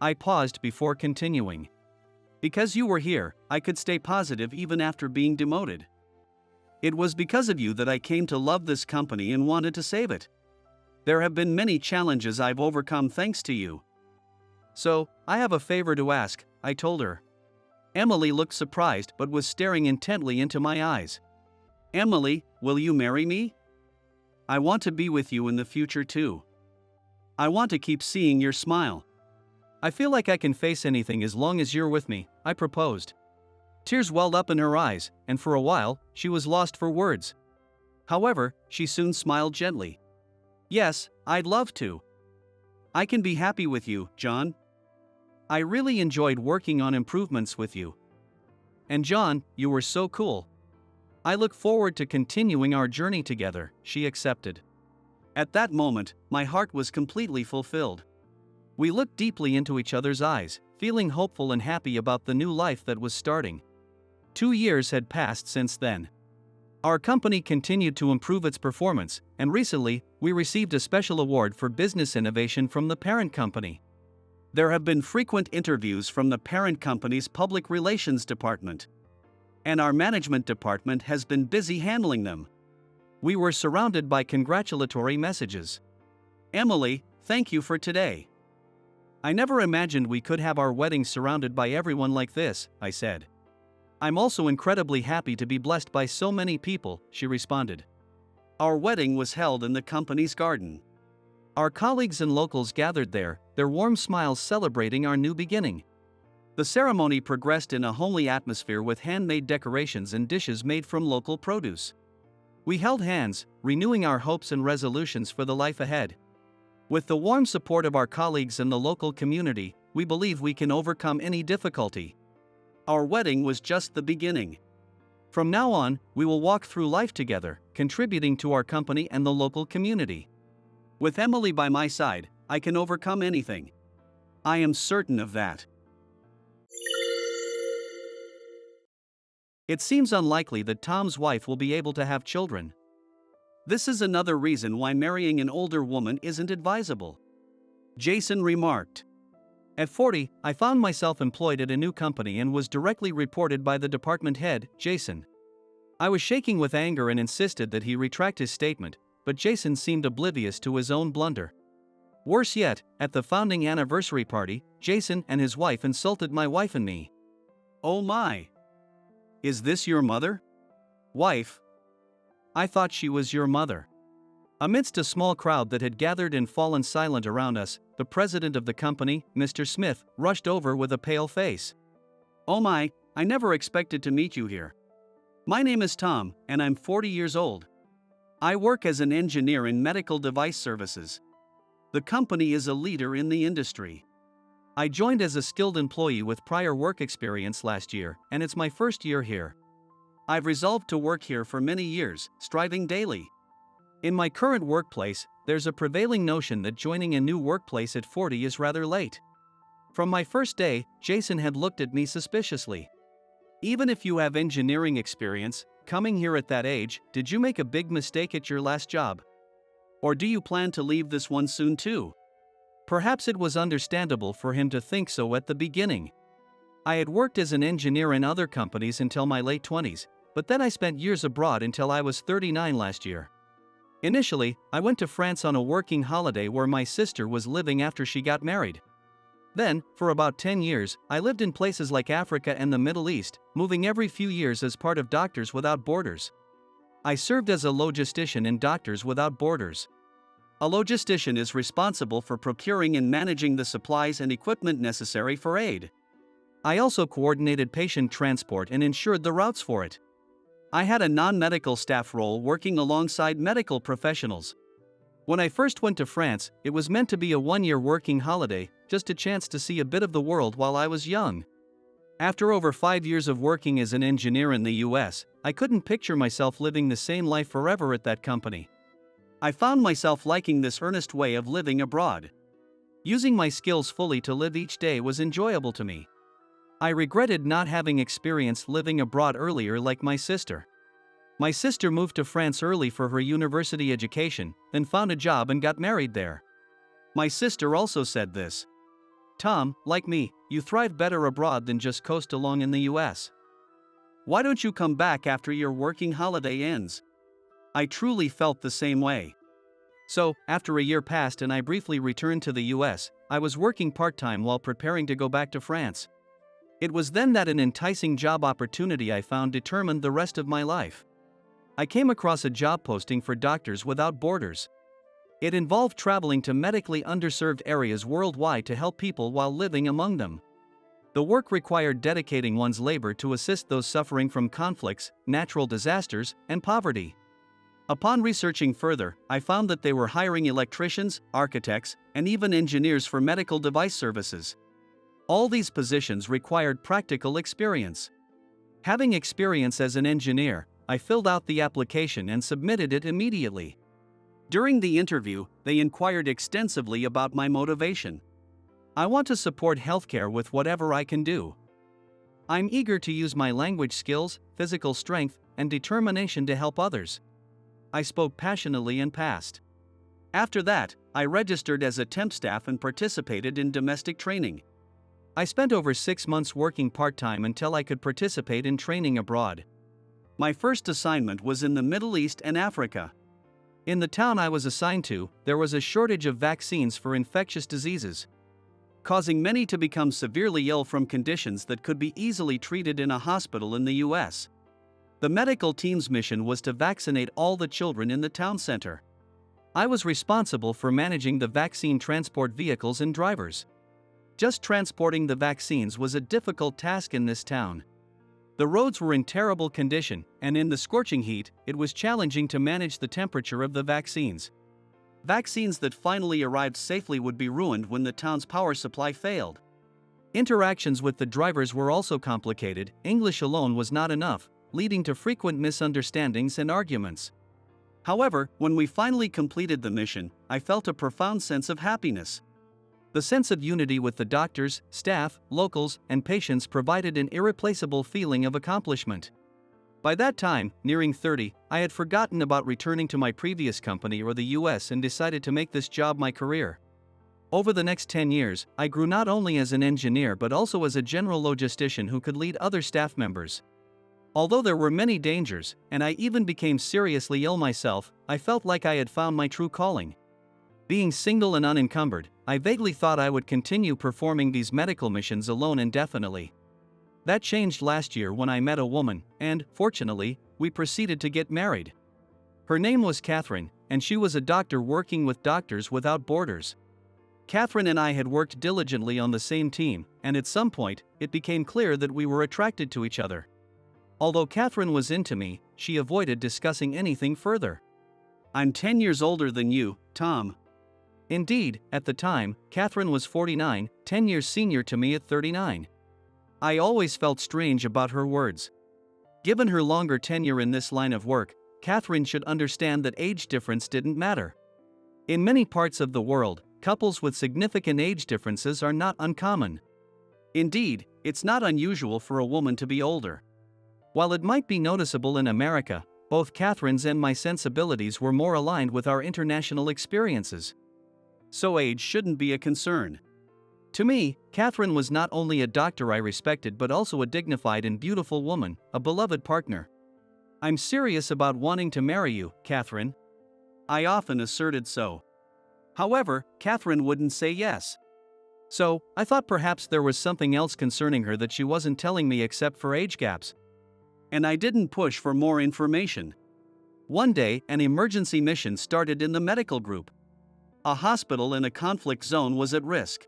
I paused before continuing. Because you were here, I could stay positive even after being demoted. It was because of you that I came to love this company and wanted to save it. There have been many challenges I've overcome thanks to you. So, I have a favor to ask, I told her. Emily looked surprised but was staring intently into my eyes. Emily, will you marry me? I want to be with you in the future too. I want to keep seeing your smile. I feel like I can face anything as long as you're with me, I proposed. Tears welled up in her eyes, and for a while, she was lost for words. However, she soon smiled gently. Yes, I'd love to. I can be happy with you, John. I really enjoyed working on improvements with you. And John, you were so cool. I look forward to continuing our journey together, she accepted. At that moment, my heart was completely fulfilled. We looked deeply into each other's eyes, feeling hopeful and happy about the new life that was starting. 2 years had passed since then. Our company continued to improve its performance, and recently, we received a special award for business innovation from the parent company. There have been frequent interviews from the parent company's public relations department. And our management department has been busy handling them. We were surrounded by congratulatory messages. Emily, thank you for today. I never imagined we could have our wedding surrounded by everyone like this, I said. I'm also incredibly happy to be blessed by so many people, she responded. Our wedding was held in the company's garden. Our colleagues and locals gathered there, their warm smiles celebrating our new beginning. The ceremony progressed in a homely atmosphere with handmade decorations and dishes made from local produce. We held hands, renewing our hopes and resolutions for the life ahead. With the warm support of our colleagues and the local community, we believe we can overcome any difficulty. Our wedding was just the beginning. From now on, we will walk through life together, contributing to our company and the local community. With Emily by my side, I can overcome anything. I am certain of that. It seems unlikely that Tom's wife will be able to have children. This is another reason why marrying an older woman isn't advisable. Jason remarked. At 40, I found myself employed at a new company and was directly reported by the department head, Jason. I was shaking with anger and insisted that he retract his statement, but Jason seemed oblivious to his own blunder. Worse yet, at the founding anniversary party, Jason and his wife insulted my wife and me. Oh my! Is this your mother? Wife? I thought she was your mother. Amidst a small crowd that had gathered and fallen silent around us, the president of the company, Mr. Smith, rushed over with a pale face. Oh my, I never expected to meet you here. My name is Tom, and I'm 40 years old. I work as an engineer in medical device services. The company is a leader in the industry. I joined as a skilled employee with prior work experience last year, and it's my first year here. I've resolved to work here for many years, striving daily. In my current workplace, there's a prevailing notion that joining a new workplace at 40 is rather late. From my first day, Jason had looked at me suspiciously. Even if you have engineering experience, coming here at that age, did you make a big mistake at your last job? Or do you plan to leave this one soon too? Perhaps it was understandable for him to think so at the beginning. I had worked as an engineer in other companies until my late 20s, but then I spent years abroad until I was 39 last year. Initially, I went to France on a working holiday where my sister was living after she got married. Then, for about 10 years, I lived in places like Africa and the Middle East, moving every few years as part of Doctors Without Borders. I served as a logistician in Doctors Without Borders. A logistician is responsible for procuring and managing the supplies and equipment necessary for aid. I also coordinated patient transport and ensured the routes for it. I had a non-medical staff role working alongside medical professionals. When I first went to France, it was meant to be a one-year working holiday, just a chance to see a bit of the world while I was young. After over 5 years of working as an engineer in the US, I couldn't picture myself living the same life forever at that company. I found myself liking this earnest way of living abroad. Using my skills fully to live each day was enjoyable to me. I regretted not having experienced living abroad earlier like my sister. My sister moved to France early for her university education, then found a job and got married there. My sister also said this. Tom, like me, you thrive better abroad than just coast along in the US. Why don't you come back after your working holiday ends? I truly felt the same way. So, after a year passed and I briefly returned to the US, I was working part-time while preparing to go back to France. It was then that an enticing job opportunity I found determined the rest of my life. I came across a job posting for Doctors Without Borders. It involved traveling to medically underserved areas worldwide to help people while living among them. The work required dedicating one's labor to assist those suffering from conflicts, natural disasters, and poverty. Upon researching further, I found that they were hiring electricians, architects, and even engineers for medical device services. All these positions required practical experience. Having experience as an engineer, I filled out the application and submitted it immediately. During the interview, they inquired extensively about my motivation. I want to support healthcare with whatever I can do. I'm eager to use my language skills, physical strength, and determination to help others. I spoke passionately and passed. After that, I registered as a temp staff and participated in domestic training. I spent over 6 months working part-time until I could participate in training abroad. My first assignment was in the Middle East and Africa. In the town I was assigned to, there was a shortage of vaccines for infectious diseases, causing many to become severely ill from conditions that could be easily treated in a hospital in the US. The medical team's mission was to vaccinate all the children in the town center. I was responsible for managing the vaccine transport vehicles and drivers. Just transporting the vaccines was a difficult task in this town. The roads were in terrible condition, and in the scorching heat, it was challenging to manage the temperature of the vaccines. Vaccines that finally arrived safely would be ruined when the town's power supply failed. Interactions with the drivers were also complicated. English alone was not enough, leading to frequent misunderstandings and arguments. However, when we finally completed the mission, I felt a profound sense of happiness. The sense of unity with the doctors, staff, locals, and patients provided an irreplaceable feeling of accomplishment. By that time, nearing 30, I had forgotten about returning to my previous company or the US and decided to make this job my career. Over the next 10 years, I grew not only as an engineer but also as a general logistician who could lead other staff members. Although there were many dangers, and I even became seriously ill myself, I felt like I had found my true calling. Being single and unencumbered, I vaguely thought I would continue performing these medical missions alone indefinitely. That changed last year when I met a woman, and, fortunately, we proceeded to get married. Her name was Catherine, and she was a doctor working with Doctors Without Borders. Catherine and I had worked diligently on the same team, and at some point, it became clear that we were attracted to each other. Although Catherine was into me, she avoided discussing anything further. "I'm 10 years older than you, Tom." Indeed, at the time, Catherine was 49, 10 years senior to me at 39. I always felt strange about her words. Given her longer tenure in this line of work, Catherine should understand that age difference didn't matter. In many parts of the world, couples with significant age differences are not uncommon. Indeed, it's not unusual for a woman to be older. While it might be noticeable in America, both Catherine's and my sensibilities were more aligned with our international experiences. So age shouldn't be a concern. To me, Catherine was not only a doctor I respected but also a dignified and beautiful woman, a beloved partner. "I'm serious about wanting to marry you, Catherine." I often asserted so. However, Catherine wouldn't say yes. So, I thought perhaps there was something else concerning her that she wasn't telling me except for age gaps. And I didn't push for more information. One day, an emergency mission started in the medical group. A hospital in a conflict zone was at risk.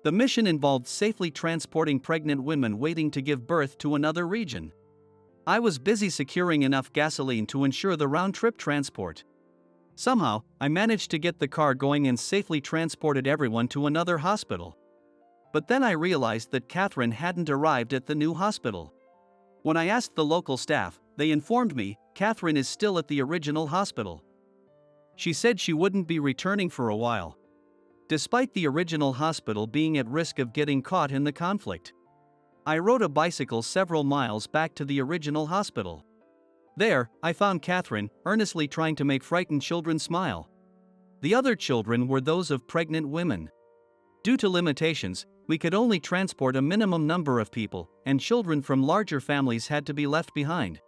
The mission involved safely transporting pregnant women waiting to give birth to another region. I was busy securing enough gasoline to ensure the round-trip transport. Somehow, I managed to get the car going and safely transported everyone to another hospital. But then I realized that Catherine hadn't arrived at the new hospital. When I asked the local staff, they informed me Catherine is still at the original hospital. She said she wouldn't be returning for a while, despite the original hospital being at risk of getting caught in the conflict. I rode a bicycle several miles back to the original hospital. There, I found Catherine, earnestly trying to make frightened children smile. The other children were those of pregnant women. Due to limitations, we could only transport a minimum number of people, and children from larger families had to be left behind.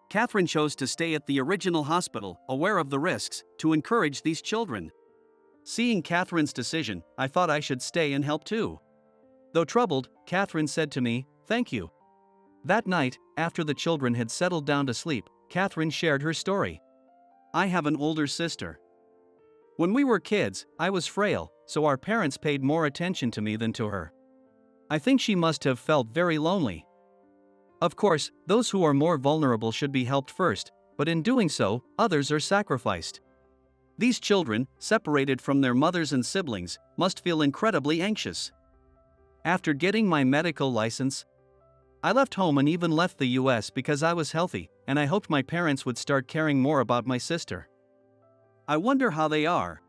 Catherine chose to stay at the original hospital, aware of the risks, to encourage these children. Seeing Catherine's decision, I thought I should stay and help too. Though troubled, Catherine said to me, "Thank you." That night, after the children had settled down to sleep, Catherine shared her story. "I have an older sister. When we were kids, I was frail, so our parents paid more attention to me than to her. I think she must have felt very lonely. Of course, those who are more vulnerable should be helped first, but in doing so, others are sacrificed. These children, separated from their mothers and siblings, must feel incredibly anxious. After getting my medical license, I left home and even left the US because I was healthy, and I hoped my parents would start caring more about my sister. I wonder how they are.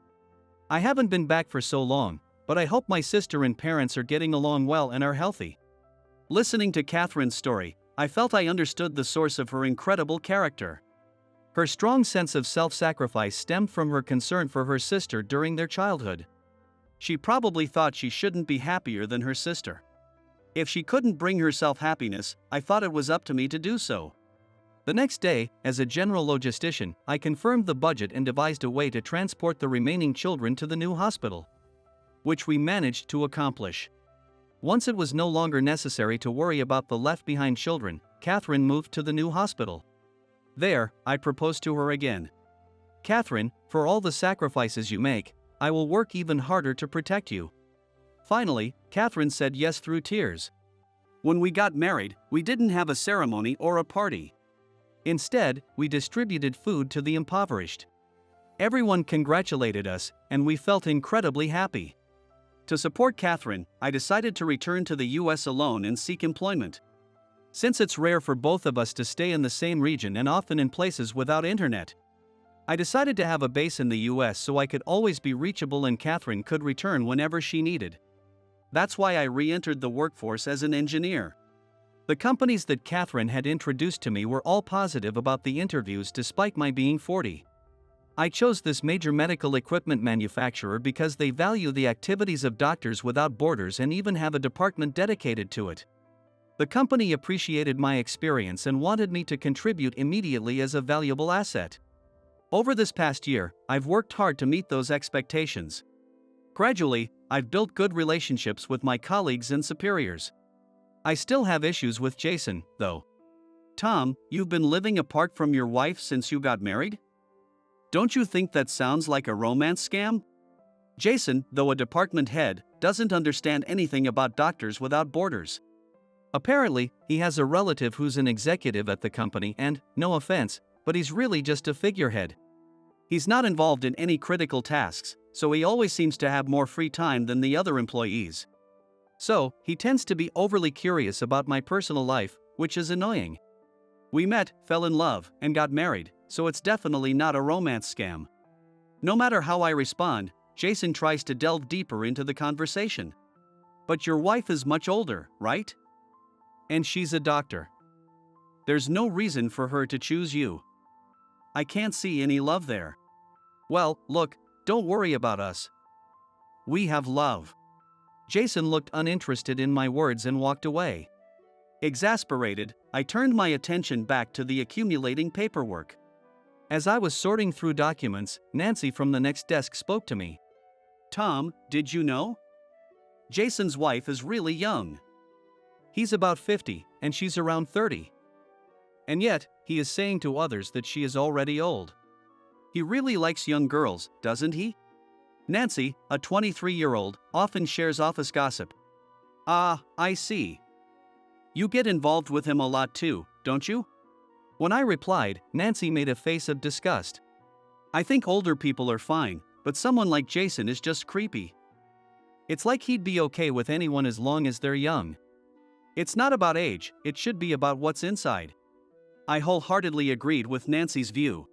I haven't been back for so long, but I hope my sister and parents are getting along well and are healthy." Listening to Catherine's story, I felt I understood the source of her incredible character. Her strong sense of self-sacrifice stemmed from her concern for her sister during their childhood. She probably thought she shouldn't be happier than her sister. If she couldn't bring herself happiness, I thought it was up to me to do so. The next day, as a general logistician, I confirmed the budget and devised a way to transport the remaining children to the new hospital, which we managed to accomplish. Once it was no longer necessary to worry about the left-behind children, Catherine moved to the new hospital. There, I proposed to her again. "Catherine, for all the sacrifices you make, I will work even harder to protect you." Finally, Catherine said yes through tears. When we got married, we didn't have a ceremony or a party. Instead, we distributed food to the impoverished. Everyone congratulated us, and we felt incredibly happy. To support Catherine, I decided to return to the US alone and seek employment. since it's rare for both of us to stay in the same region and often in places without internet. I decided to have a base in the US so I could always be reachable and Catherine could return whenever she needed. That's why I re-entered the workforce as an engineer. The companies that Catherine had introduced to me were all positive about the interviews despite my being 40. I chose this major medical equipment manufacturer because they value the activities of Doctors Without Borders and even have a department dedicated to it. The company appreciated my experience and wanted me to contribute immediately as a valuable asset. Over this past year, I've worked hard to meet those expectations. Gradually, I've built good relationships with my colleagues and superiors. I still have issues with Jason, though. Tom, you've been living apart from your wife since you got married? Don't you think that sounds like a romance scam? Jason, though a department head, doesn't understand anything about Doctors Without Borders. Apparently, he has a relative who's an executive at the company and, no offense, but he's really just a figurehead. He's not involved in any critical tasks, so he always seems to have more free time than the other employees. So, he tends to be overly curious about my personal life, which is annoying. We met, fell in love, and got married, so it's definitely not a romance scam. No matter how I respond, Jason tries to delve deeper into the conversation. But your wife is much older, right? And she's a doctor. There's no reason for her to choose you. I can't see any love there. Well, look, don't worry about us. We have love. Jason looked uninterested in my words and walked away. Exasperated, I turned my attention back to the accumulating paperwork. As I was sorting through documents, Nancy from the next desk spoke to me. Tom, did you know? Jason's wife is really young. He's about 50, and she's around 30. And yet, he is saying to others that she is already old. He really likes young girls, doesn't he? Nancy, a 23-year-old, often shares office gossip. Ah, I see. You get involved with him a lot too, don't you? When I replied, Nancy made a face of disgust. I think older people are fine, but someone like Jason is just creepy. It's like he'd be okay with anyone as long as they're young. It's not about age, it should be about what's inside. I wholeheartedly agreed with Nancy's view.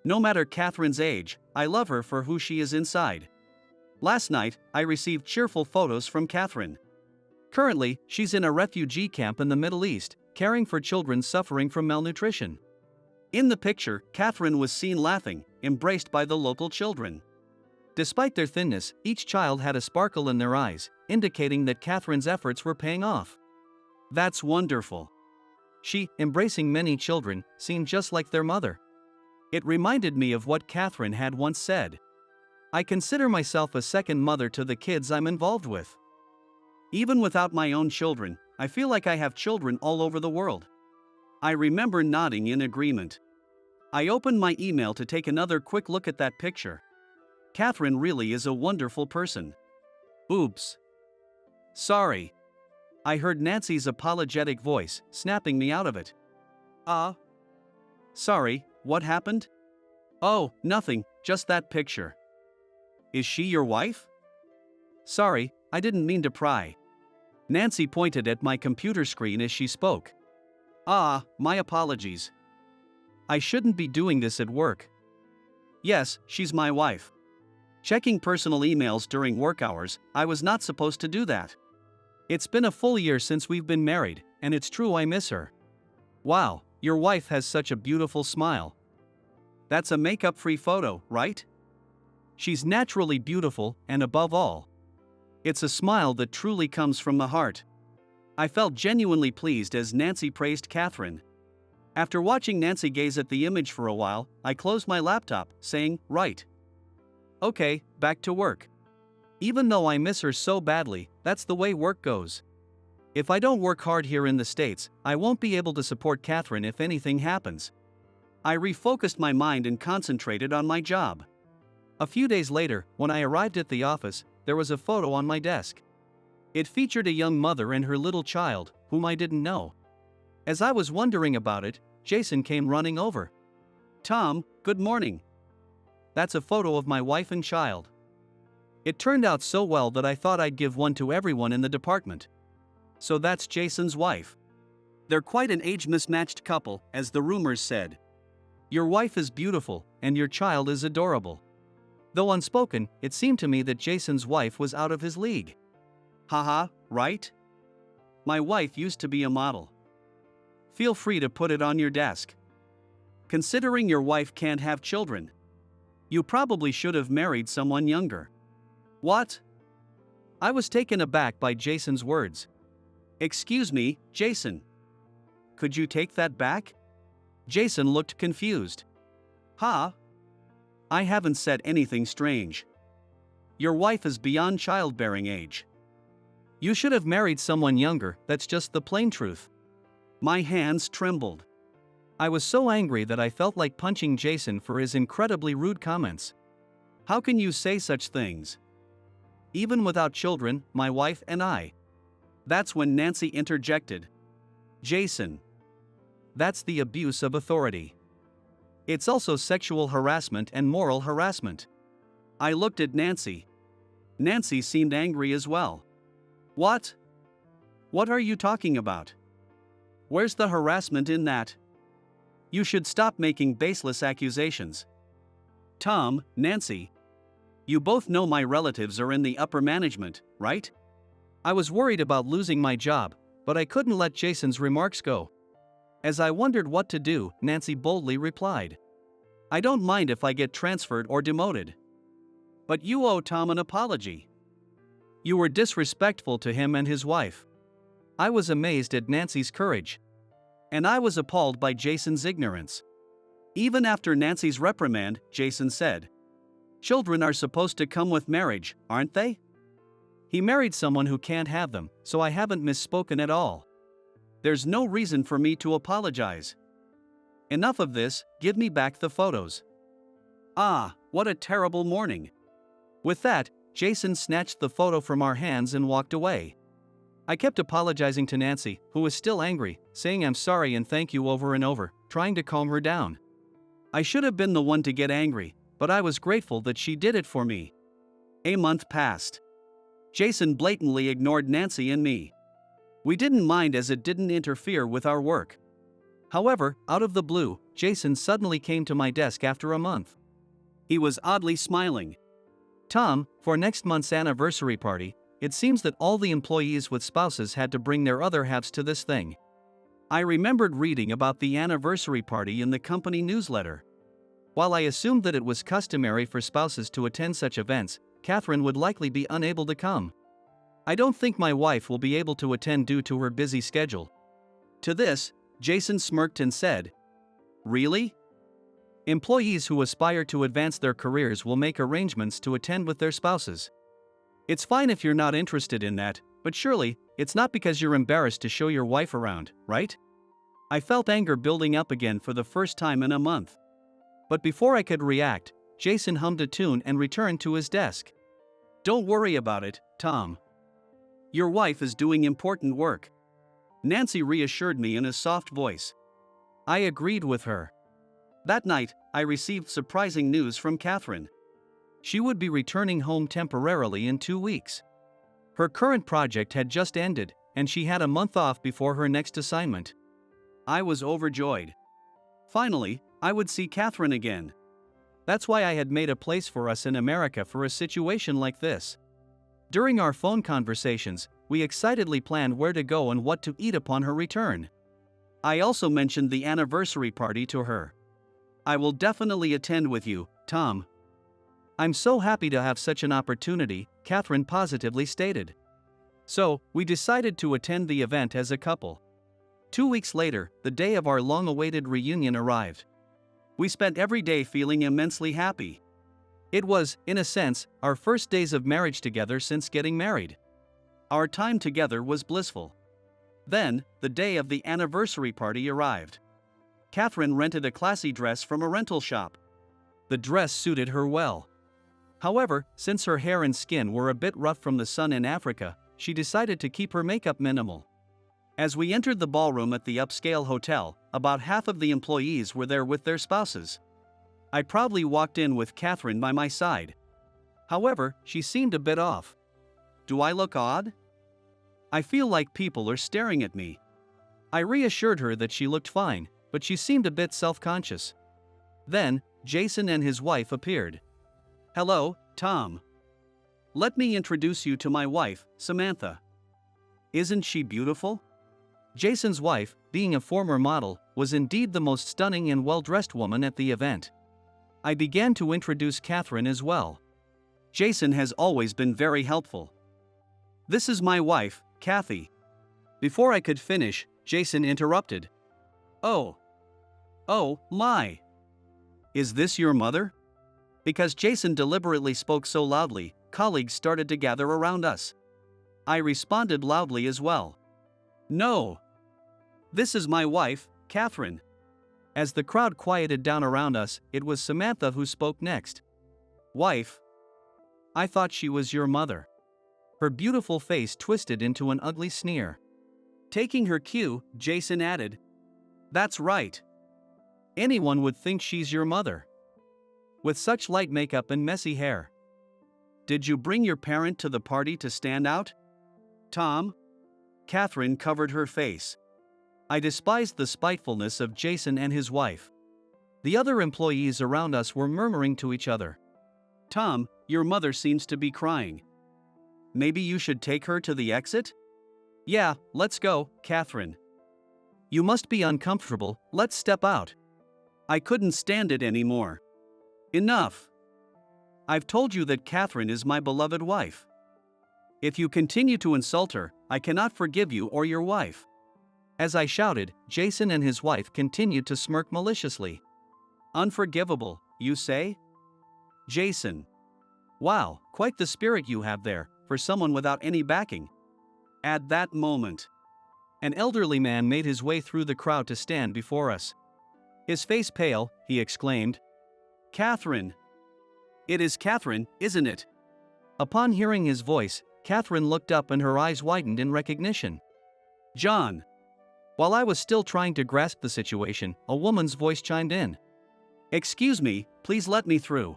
No matter Catherine's age, I love her for who she is inside. Last night, I received cheerful photos from Catherine. Currently, she's in a refugee camp in the Middle East, caring for children suffering from malnutrition. In the picture, Catherine was seen laughing, embraced by the local children. Despite their thinness, each child had a sparkle in their eyes, indicating that Catherine's efforts were paying off. That's wonderful. She, embracing many children, seemed just like their mother. It reminded me of what Catherine had once said. I consider myself a second mother to the kids I'm involved with. Even without my own children, I feel like I have children all over the world. I remember nodding in agreement. I opened my email to take another quick look at that picture. Catherine really is a wonderful person. Oops. Sorry. I heard Nancy's apologetic voice, snapping me out of it. Sorry, what happened? Oh, nothing, just that picture. Is she your wife? Sorry, I didn't mean to pry. Nancy pointed at my computer screen as she spoke. My apologies. I shouldn't be doing this at work. Yes, she's my wife. Checking personal emails during work hours, I was not supposed to do that. It's been a full year since we've been married, and it's true I miss her. Wow, your wife has such a beautiful smile. That's a makeup-free photo, right? She's naturally beautiful, and above all, it's a smile that truly comes from the heart. I felt genuinely pleased as Nancy praised Catherine. After watching Nancy gaze at the image for a while, I closed my laptop, saying, right. Okay, back to work. Even though I miss her so badly, that's the way work goes. If I don't work hard here in the States, I won't be able to support Catherine if anything happens. I refocused my mind and concentrated on my job. A few days later, when I arrived at the office, there was a photo on my desk. It featured a young mother and her little child, whom I didn't know. As I was wondering about it, Jason came running over. Tom, good morning. That's a photo of my wife and child. It turned out so well that I thought I'd give one to everyone in the department. So that's Jason's wife. They're quite an age-mismatched couple, as the rumors said. Your wife is beautiful, and your child is adorable. Though unspoken, it seemed to me that Jason's wife was out of his league. Haha, right? My wife used to be a model. Feel free to put it on your desk. Considering your wife can't have children, you probably should have married someone younger. What? I was taken aback by Jason's words. Excuse me, Jason. Could you take that back? Jason looked confused. Huh? I haven't said anything strange. Your wife is beyond childbearing age. You should have married someone younger, that's just the plain truth. My hands trembled. I was so angry that I felt like punching Jason for his incredibly rude comments. How can you say such things? Even without children, my wife and I. That's when Nancy interjected. Jason. That's the abuse of authority. It's also sexual harassment and moral harassment. I looked at Nancy. Nancy seemed angry as well. What? What are you talking about? Where's the harassment in that? You should stop making baseless accusations. Tom, Nancy. You both know my relatives are in the upper management, right? I was worried about losing my job, but I couldn't let Jason's remarks go. As I wondered what to do, Nancy boldly replied. I don't mind if I get transferred or demoted. But you owe Tom an apology. You were disrespectful to him and his wife. I was amazed at Nancy's courage. And I was appalled by Jason's ignorance. Even after Nancy's reprimand, Jason said, Children are supposed to come with marriage, aren't they? He married someone who can't have them, so I haven't misspoken at all. There's no reason for me to apologize. Enough of this, give me back the photos. Ah, what a terrible morning. With that, Jason snatched the photo from our hands and walked away. I kept apologizing to Nancy, who was still angry, saying I'm sorry and thank you over and over, trying to calm her down. I should have been the one to get angry, but I was grateful that she did it for me. A month passed. Jason blatantly ignored Nancy and me. We didn't mind as it didn't interfere with our work. However, out of the blue, Jason suddenly came to my desk after a month. He was oddly smiling. Tom, for next month's anniversary party, it seems that all the employees with spouses had to bring their other halves to this thing. I remembered reading about the anniversary party in the company newsletter. While I assumed that it was customary for spouses to attend such events, Catherine would likely be unable to come. I don't think my wife will be able to attend due to her busy schedule. To this, Jason smirked and said, Really? Employees who aspire to advance their careers will make arrangements to attend with their spouses. It's fine if you're not interested in that, but surely, it's not because you're embarrassed to show your wife around, right? I felt anger building up again for the first time in a month. But before I could react, Jason hummed a tune and returned to his desk. Don't worry about it, Tom. Your wife is doing important work. Nancy reassured me in a soft voice. I agreed with her. That night, I received surprising news from Catherine. She would be returning home temporarily in 2 weeks. Her current project had just ended, and she had a month off before her next assignment. I was overjoyed. Finally, I would see Catherine again. That's why I had made a place for us in America for a situation like this. During our phone conversations, we excitedly planned where to go and what to eat upon her return. I also mentioned the anniversary party to her. I will definitely attend with you, Tom. I'm so happy to have such an opportunity, Catherine positively stated. So, we decided to attend the event as a couple. 2 weeks later, the day of our long-awaited reunion arrived. We spent every day feeling immensely happy. It was, in a sense, our first days of marriage together since getting married. Our time together was blissful. Then, the day of the anniversary party arrived. Catherine rented a classy dress from a rental shop. The dress suited her well. However, since her hair and skin were a bit rough from the sun in Africa, she decided to keep her makeup minimal. As we entered the ballroom at the upscale hotel, about half of the employees were there with their spouses. I proudly walked in with Catherine by my side. However, she seemed a bit off. Do I look odd? I feel like people are staring at me. I reassured her that she looked fine, but she seemed a bit self-conscious. Then, Jason and his wife appeared. "Hello, Tom. Let me introduce you to my wife, Samantha. Isn't she beautiful?" Jason's wife, being a former model, was indeed the most stunning and well-dressed woman at the event. I began to introduce Catherine as well. Jason has always been very helpful. "This is my wife, Kathy." Before I could finish, Jason interrupted. Oh, my. Is this your mother?" Because Jason deliberately spoke so loudly, colleagues started to gather around us. I responded loudly as well. "No. This is my wife, Catherine." As the crowd quieted down around us, it was Samantha who spoke next. "Wife? I thought she was your mother." Her beautiful face twisted into an ugly sneer. Taking her cue, Jason added, "That's right. Anyone would think she's your mother. With such light makeup and messy hair. Did you bring your parent to the party to stand out, Tom?" Catherine covered her face. I despised the spitefulness of Jason and his wife. The other employees around us were murmuring to each other. "Tom, your mother seems to be crying. Maybe you should take her to the exit?" "Yeah, let's go, Catherine. You must be uncomfortable, let's step out." I couldn't stand it anymore. Enough. I've told you that Catherine is my beloved wife. If you continue to insult her, I cannot forgive you or your wife. As I shouted, Jason and his wife continued to smirk maliciously. "Unforgivable, you say? Jason. Wow, quite the spirit you have there, for someone without any backing." At that moment, an elderly man made his way through the crowd to stand before us. His face pale, he exclaimed, "Catherine. It is Catherine, isn't it?" Upon hearing his voice, Catherine looked up and her eyes widened in recognition. "John." While I was still trying to grasp the situation, a woman's voice chimed in. "Excuse me, please let me through."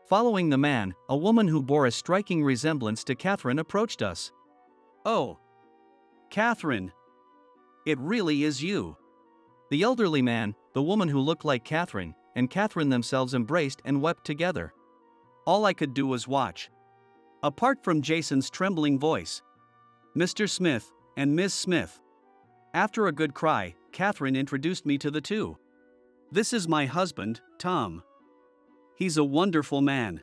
Following the man, a woman who bore a striking resemblance to Catherine approached us. "Oh, Catherine. It really is you." The elderly man, the woman who looked like Catherine, and Catherine themselves embraced and wept together. All I could do was watch. Apart from Jason's trembling voice, "Mr. Smith and Miss Smith." After a good cry, Catherine introduced me to the two. "This is my husband, Tom. He's a wonderful man."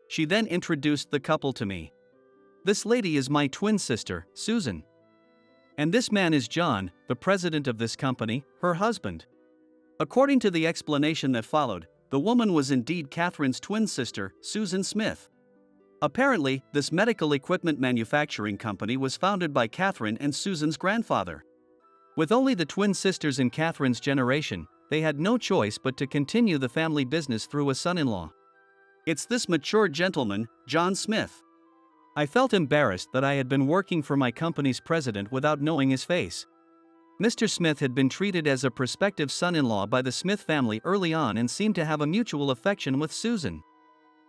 She then introduced the couple to me. "This lady is my twin sister, Susan. And this man is John, the president of this company, her husband." According to the explanation that followed, the woman was indeed Catherine's twin sister, Susan Smith. Apparently, this medical equipment manufacturing company was founded by Catherine and Susan's grandfather. With only the twin sisters in Catherine's generation, they had no choice but to continue the family business through a son-in-law. It's this mature gentleman, John Smith. I felt embarrassed that I had been working for my company's president without knowing his face. Mr. Smith had been treated as a prospective son-in-law by the Smith family early on and seemed to have a mutual affection with Susan.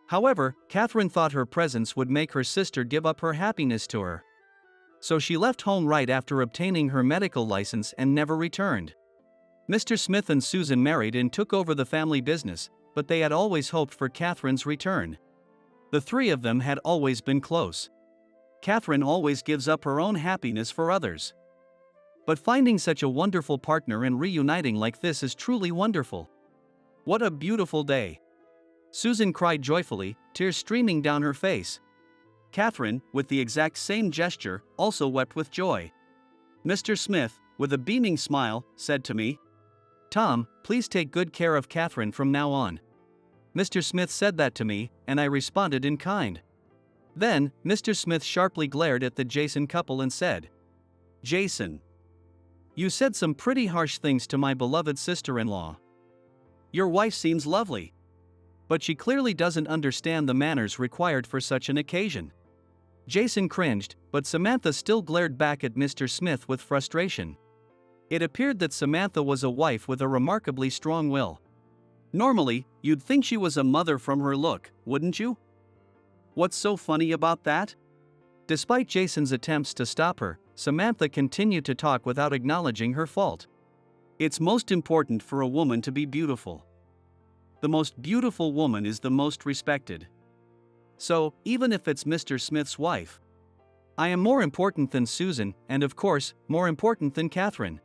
However, Catherine thought her presence would make her sister give up her happiness to her. So she left home right after obtaining her medical license and never returned. Mr. Smith and Susan married and took over the family business, but they had always hoped for Catherine's return. The three of them had always been close. Catherine always gives up her own happiness for others. But finding such a wonderful partner and reuniting like this is truly wonderful. What a beautiful day. Susan cried joyfully, tears streaming down her face. Catherine, with the exact same gesture, also wept with joy. Mr. Smith, with a beaming smile, said to me, "Tom, please take good care of Catherine from now on." Mr. Smith said that to me, and I responded in kind. Then, Mr. Smith sharply glared at the Jason couple and said, "Jason, you said some pretty harsh things to my beloved sister-in-law. Your wife seems lovely, but she clearly doesn't understand the manners required for such an occasion." Jason cringed, but Samantha still glared back at Mr. Smith with frustration. It appeared that Samantha was a wife with a remarkably strong will. Normally, you'd think she was a mother from her look, wouldn't you? What's so funny about that? Despite Jason's attempts to stop her, Samantha continued to talk without acknowledging her fault. It's most important for a woman to be beautiful. The most beautiful woman is the most respected. So, even if it's Mr. Smith's wife, I am more important than Susan, and of course, more important than Catherine.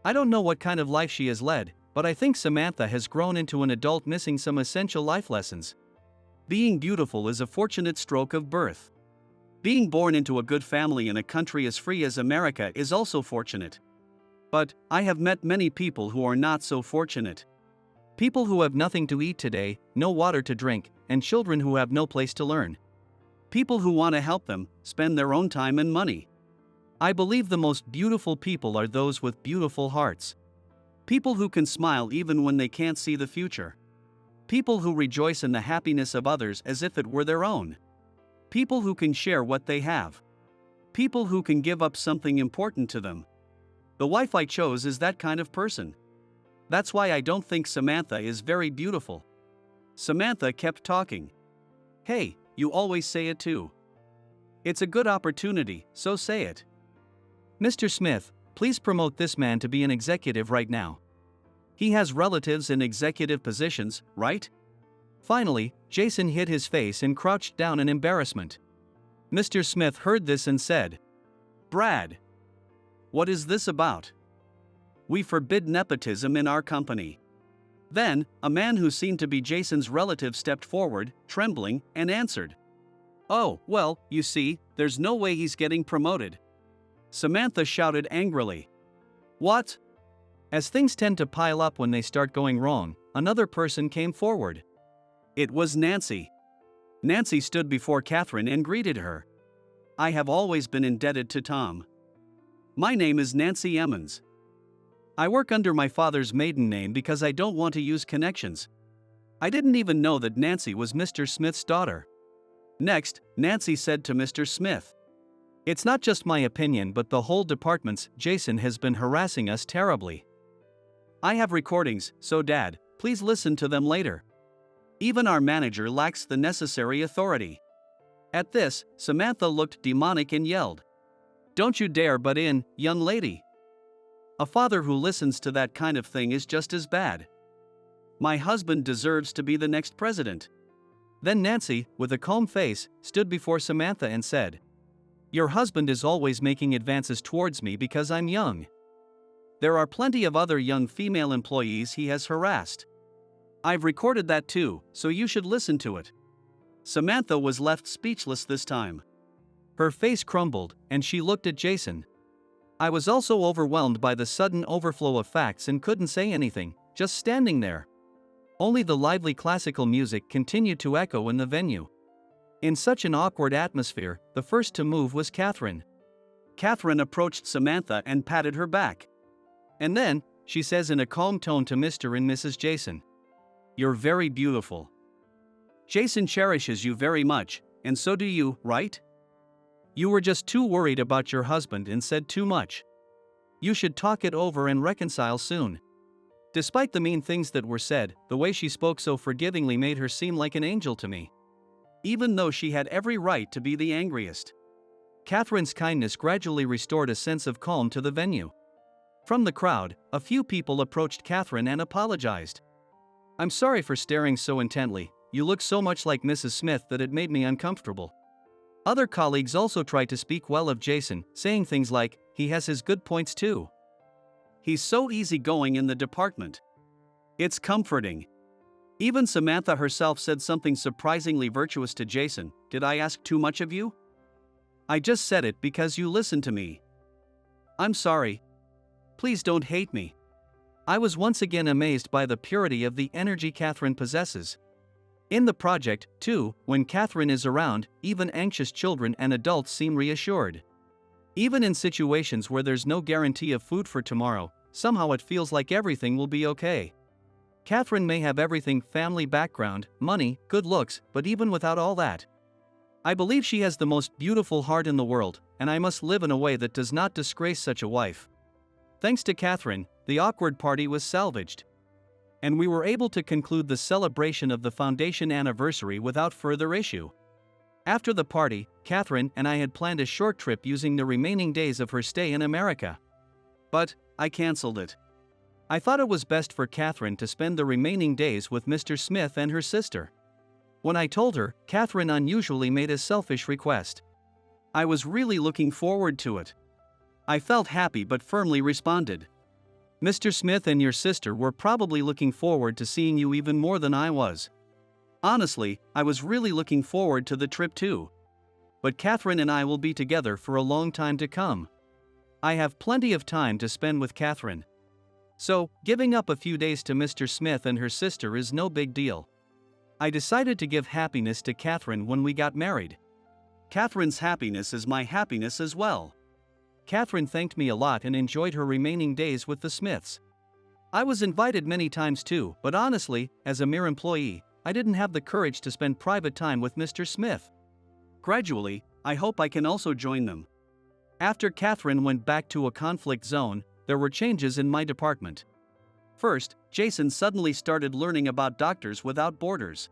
I don't know what kind of life she has led, but I think Samantha has grown into an adult missing some essential life lessons. Being beautiful is a fortunate stroke of birth. Being born into a good family in a country as free as America is also fortunate. But, I have met many people who are not so fortunate. People who have nothing to eat today, no water to drink, and children who have no place to learn. People who want to help them, spend their own time and money. I believe the most beautiful people are those with beautiful hearts. People who can smile even when they can't see the future. People who rejoice in the happiness of others as if it were their own. People who can share what they have. People who can give up something important to them. The wife I chose is that kind of person. That's why I don't think Samantha is very beautiful. Samantha kept talking. Hey, you always say it too. It's a good opportunity, so say it. Mr. Smith, please promote this man to be an executive right now. He has relatives in executive positions, right? Finally, Jason hid his face and crouched down in embarrassment. Mr. Smith heard this and said, "Brad, what is this about? We forbid nepotism in our company." Then, a man who seemed to be Jason's relative stepped forward, trembling, and answered, "Oh, well, you see, there's no way he's getting promoted." Samantha shouted angrily. "What?" As things tend to pile up when they start going wrong, another person came forward. It was Nancy. Nancy stood before Catherine and greeted her. "I have always been indebted to Tom. My name is Nancy Emmons. I work under my father's maiden name because I don't want to use connections. I didn't even know that Nancy was Mr. Smith's daughter." Next, Nancy said to Mr. Smith, "It's not just my opinion but the whole department's. Jason has been harassing us terribly. I have recordings, so Dad, please listen to them later. Even our manager lacks the necessary authority." At this, Samantha looked demonic and yelled, "Don't you dare butt in, young lady. A father who listens to that kind of thing is just as bad. My husband deserves to be the next president." Then Nancy, with a calm face, stood before Samantha and said, "Your husband is always making advances towards me because I'm young. There are plenty of other young female employees he has harassed. I've recorded that too, so you should listen to it." Samantha was left speechless this time. Her face crumbled, and she looked at Jason. I was also overwhelmed by the sudden overflow of facts and couldn't say anything, just standing there. Only the lively classical music continued to echo in the venue. In such an awkward atmosphere, the first to move was Catherine. Catherine approached Samantha and patted her back. And then, she says in a calm tone to Mr. and Mrs. Jason, "You're very beautiful. Jason cherishes you very much, and so do you, right? You were just too worried about your husband and said too much. You should talk it over and reconcile soon." Despite the mean things that were said, the way she spoke so forgivingly made her seem like an angel to me. Even though she had every right to be the angriest. Catherine's kindness gradually restored a sense of calm to the venue. From the crowd, a few people approached Catherine and apologized. "I'm sorry for staring so intently. You look so much like Mrs. Smith that it made me uncomfortable." Other colleagues also tried to speak well of Jason, saying things like, "He has his good points too. He's so easygoing in the department. It's comforting." Even Samantha herself said something surprisingly virtuous to Jason. "Did I ask too much of you? I just said it because you listened to me. I'm sorry. Please don't hate me." I was once again amazed by the purity of the energy Catherine possesses. In the project, too, when Catherine is around, even anxious children and adults seem reassured. Even in situations where there's no guarantee of food for tomorrow, somehow it feels like everything will be okay. Catherine may have everything: family background, money, good looks, but even without all that, I believe she has the most beautiful heart in the world, and I must live in a way that does not disgrace such a wife. Thanks to Catherine, the awkward party was salvaged. And we were able to conclude the celebration of the foundation anniversary without further issue. After the party, Catherine and I had planned a short trip using the remaining days of her stay in America. But I cancelled it. I thought it was best for Catherine to spend the remaining days with Mr. Smith and her sister. When I told her, Catherine unusually made a selfish request. I was really looking forward to it. I felt happy but firmly responded. Mr. Smith and your sister were probably looking forward to seeing you even more than I was. Honestly, I was really looking forward to the trip too. But Catherine and I will be together for a long time to come. I have plenty of time to spend with Catherine. So, giving up a few days to Mr. Smith and her sister is no big deal. I decided to give happiness to Catherine when we got married. Catherine's happiness is my happiness as well. Catherine thanked me a lot and enjoyed her remaining days with the Smiths. I was invited many times too, but honestly, as a mere employee, I didn't have the courage to spend private time with Mr. Smith. Gradually, I hope I can also join them. After Catherine went back to a conflict zone, there were changes in my department. First, Jason suddenly started learning about Doctors Without Borders.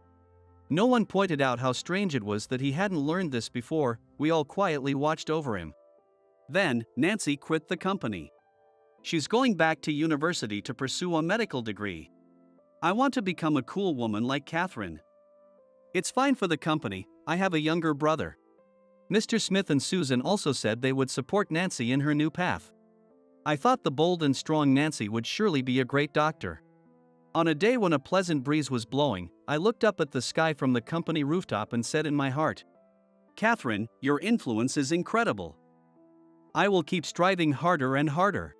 No one pointed out how strange it was that he hadn't learned this before. We all quietly watched over him. Then, Nancy quit the company. She's going back to university to pursue a medical degree. I want to become a cool woman like Catherine. It's fine for the company, I have a younger brother. Mr. Smith and Susan also said they would support Nancy in her new path. I thought the bold and strong Nancy would surely be a great doctor. On a day when a pleasant breeze was blowing, I looked up at the sky from the company rooftop and said in my heart, "Catherine, your influence is incredible. I will keep striving harder and harder."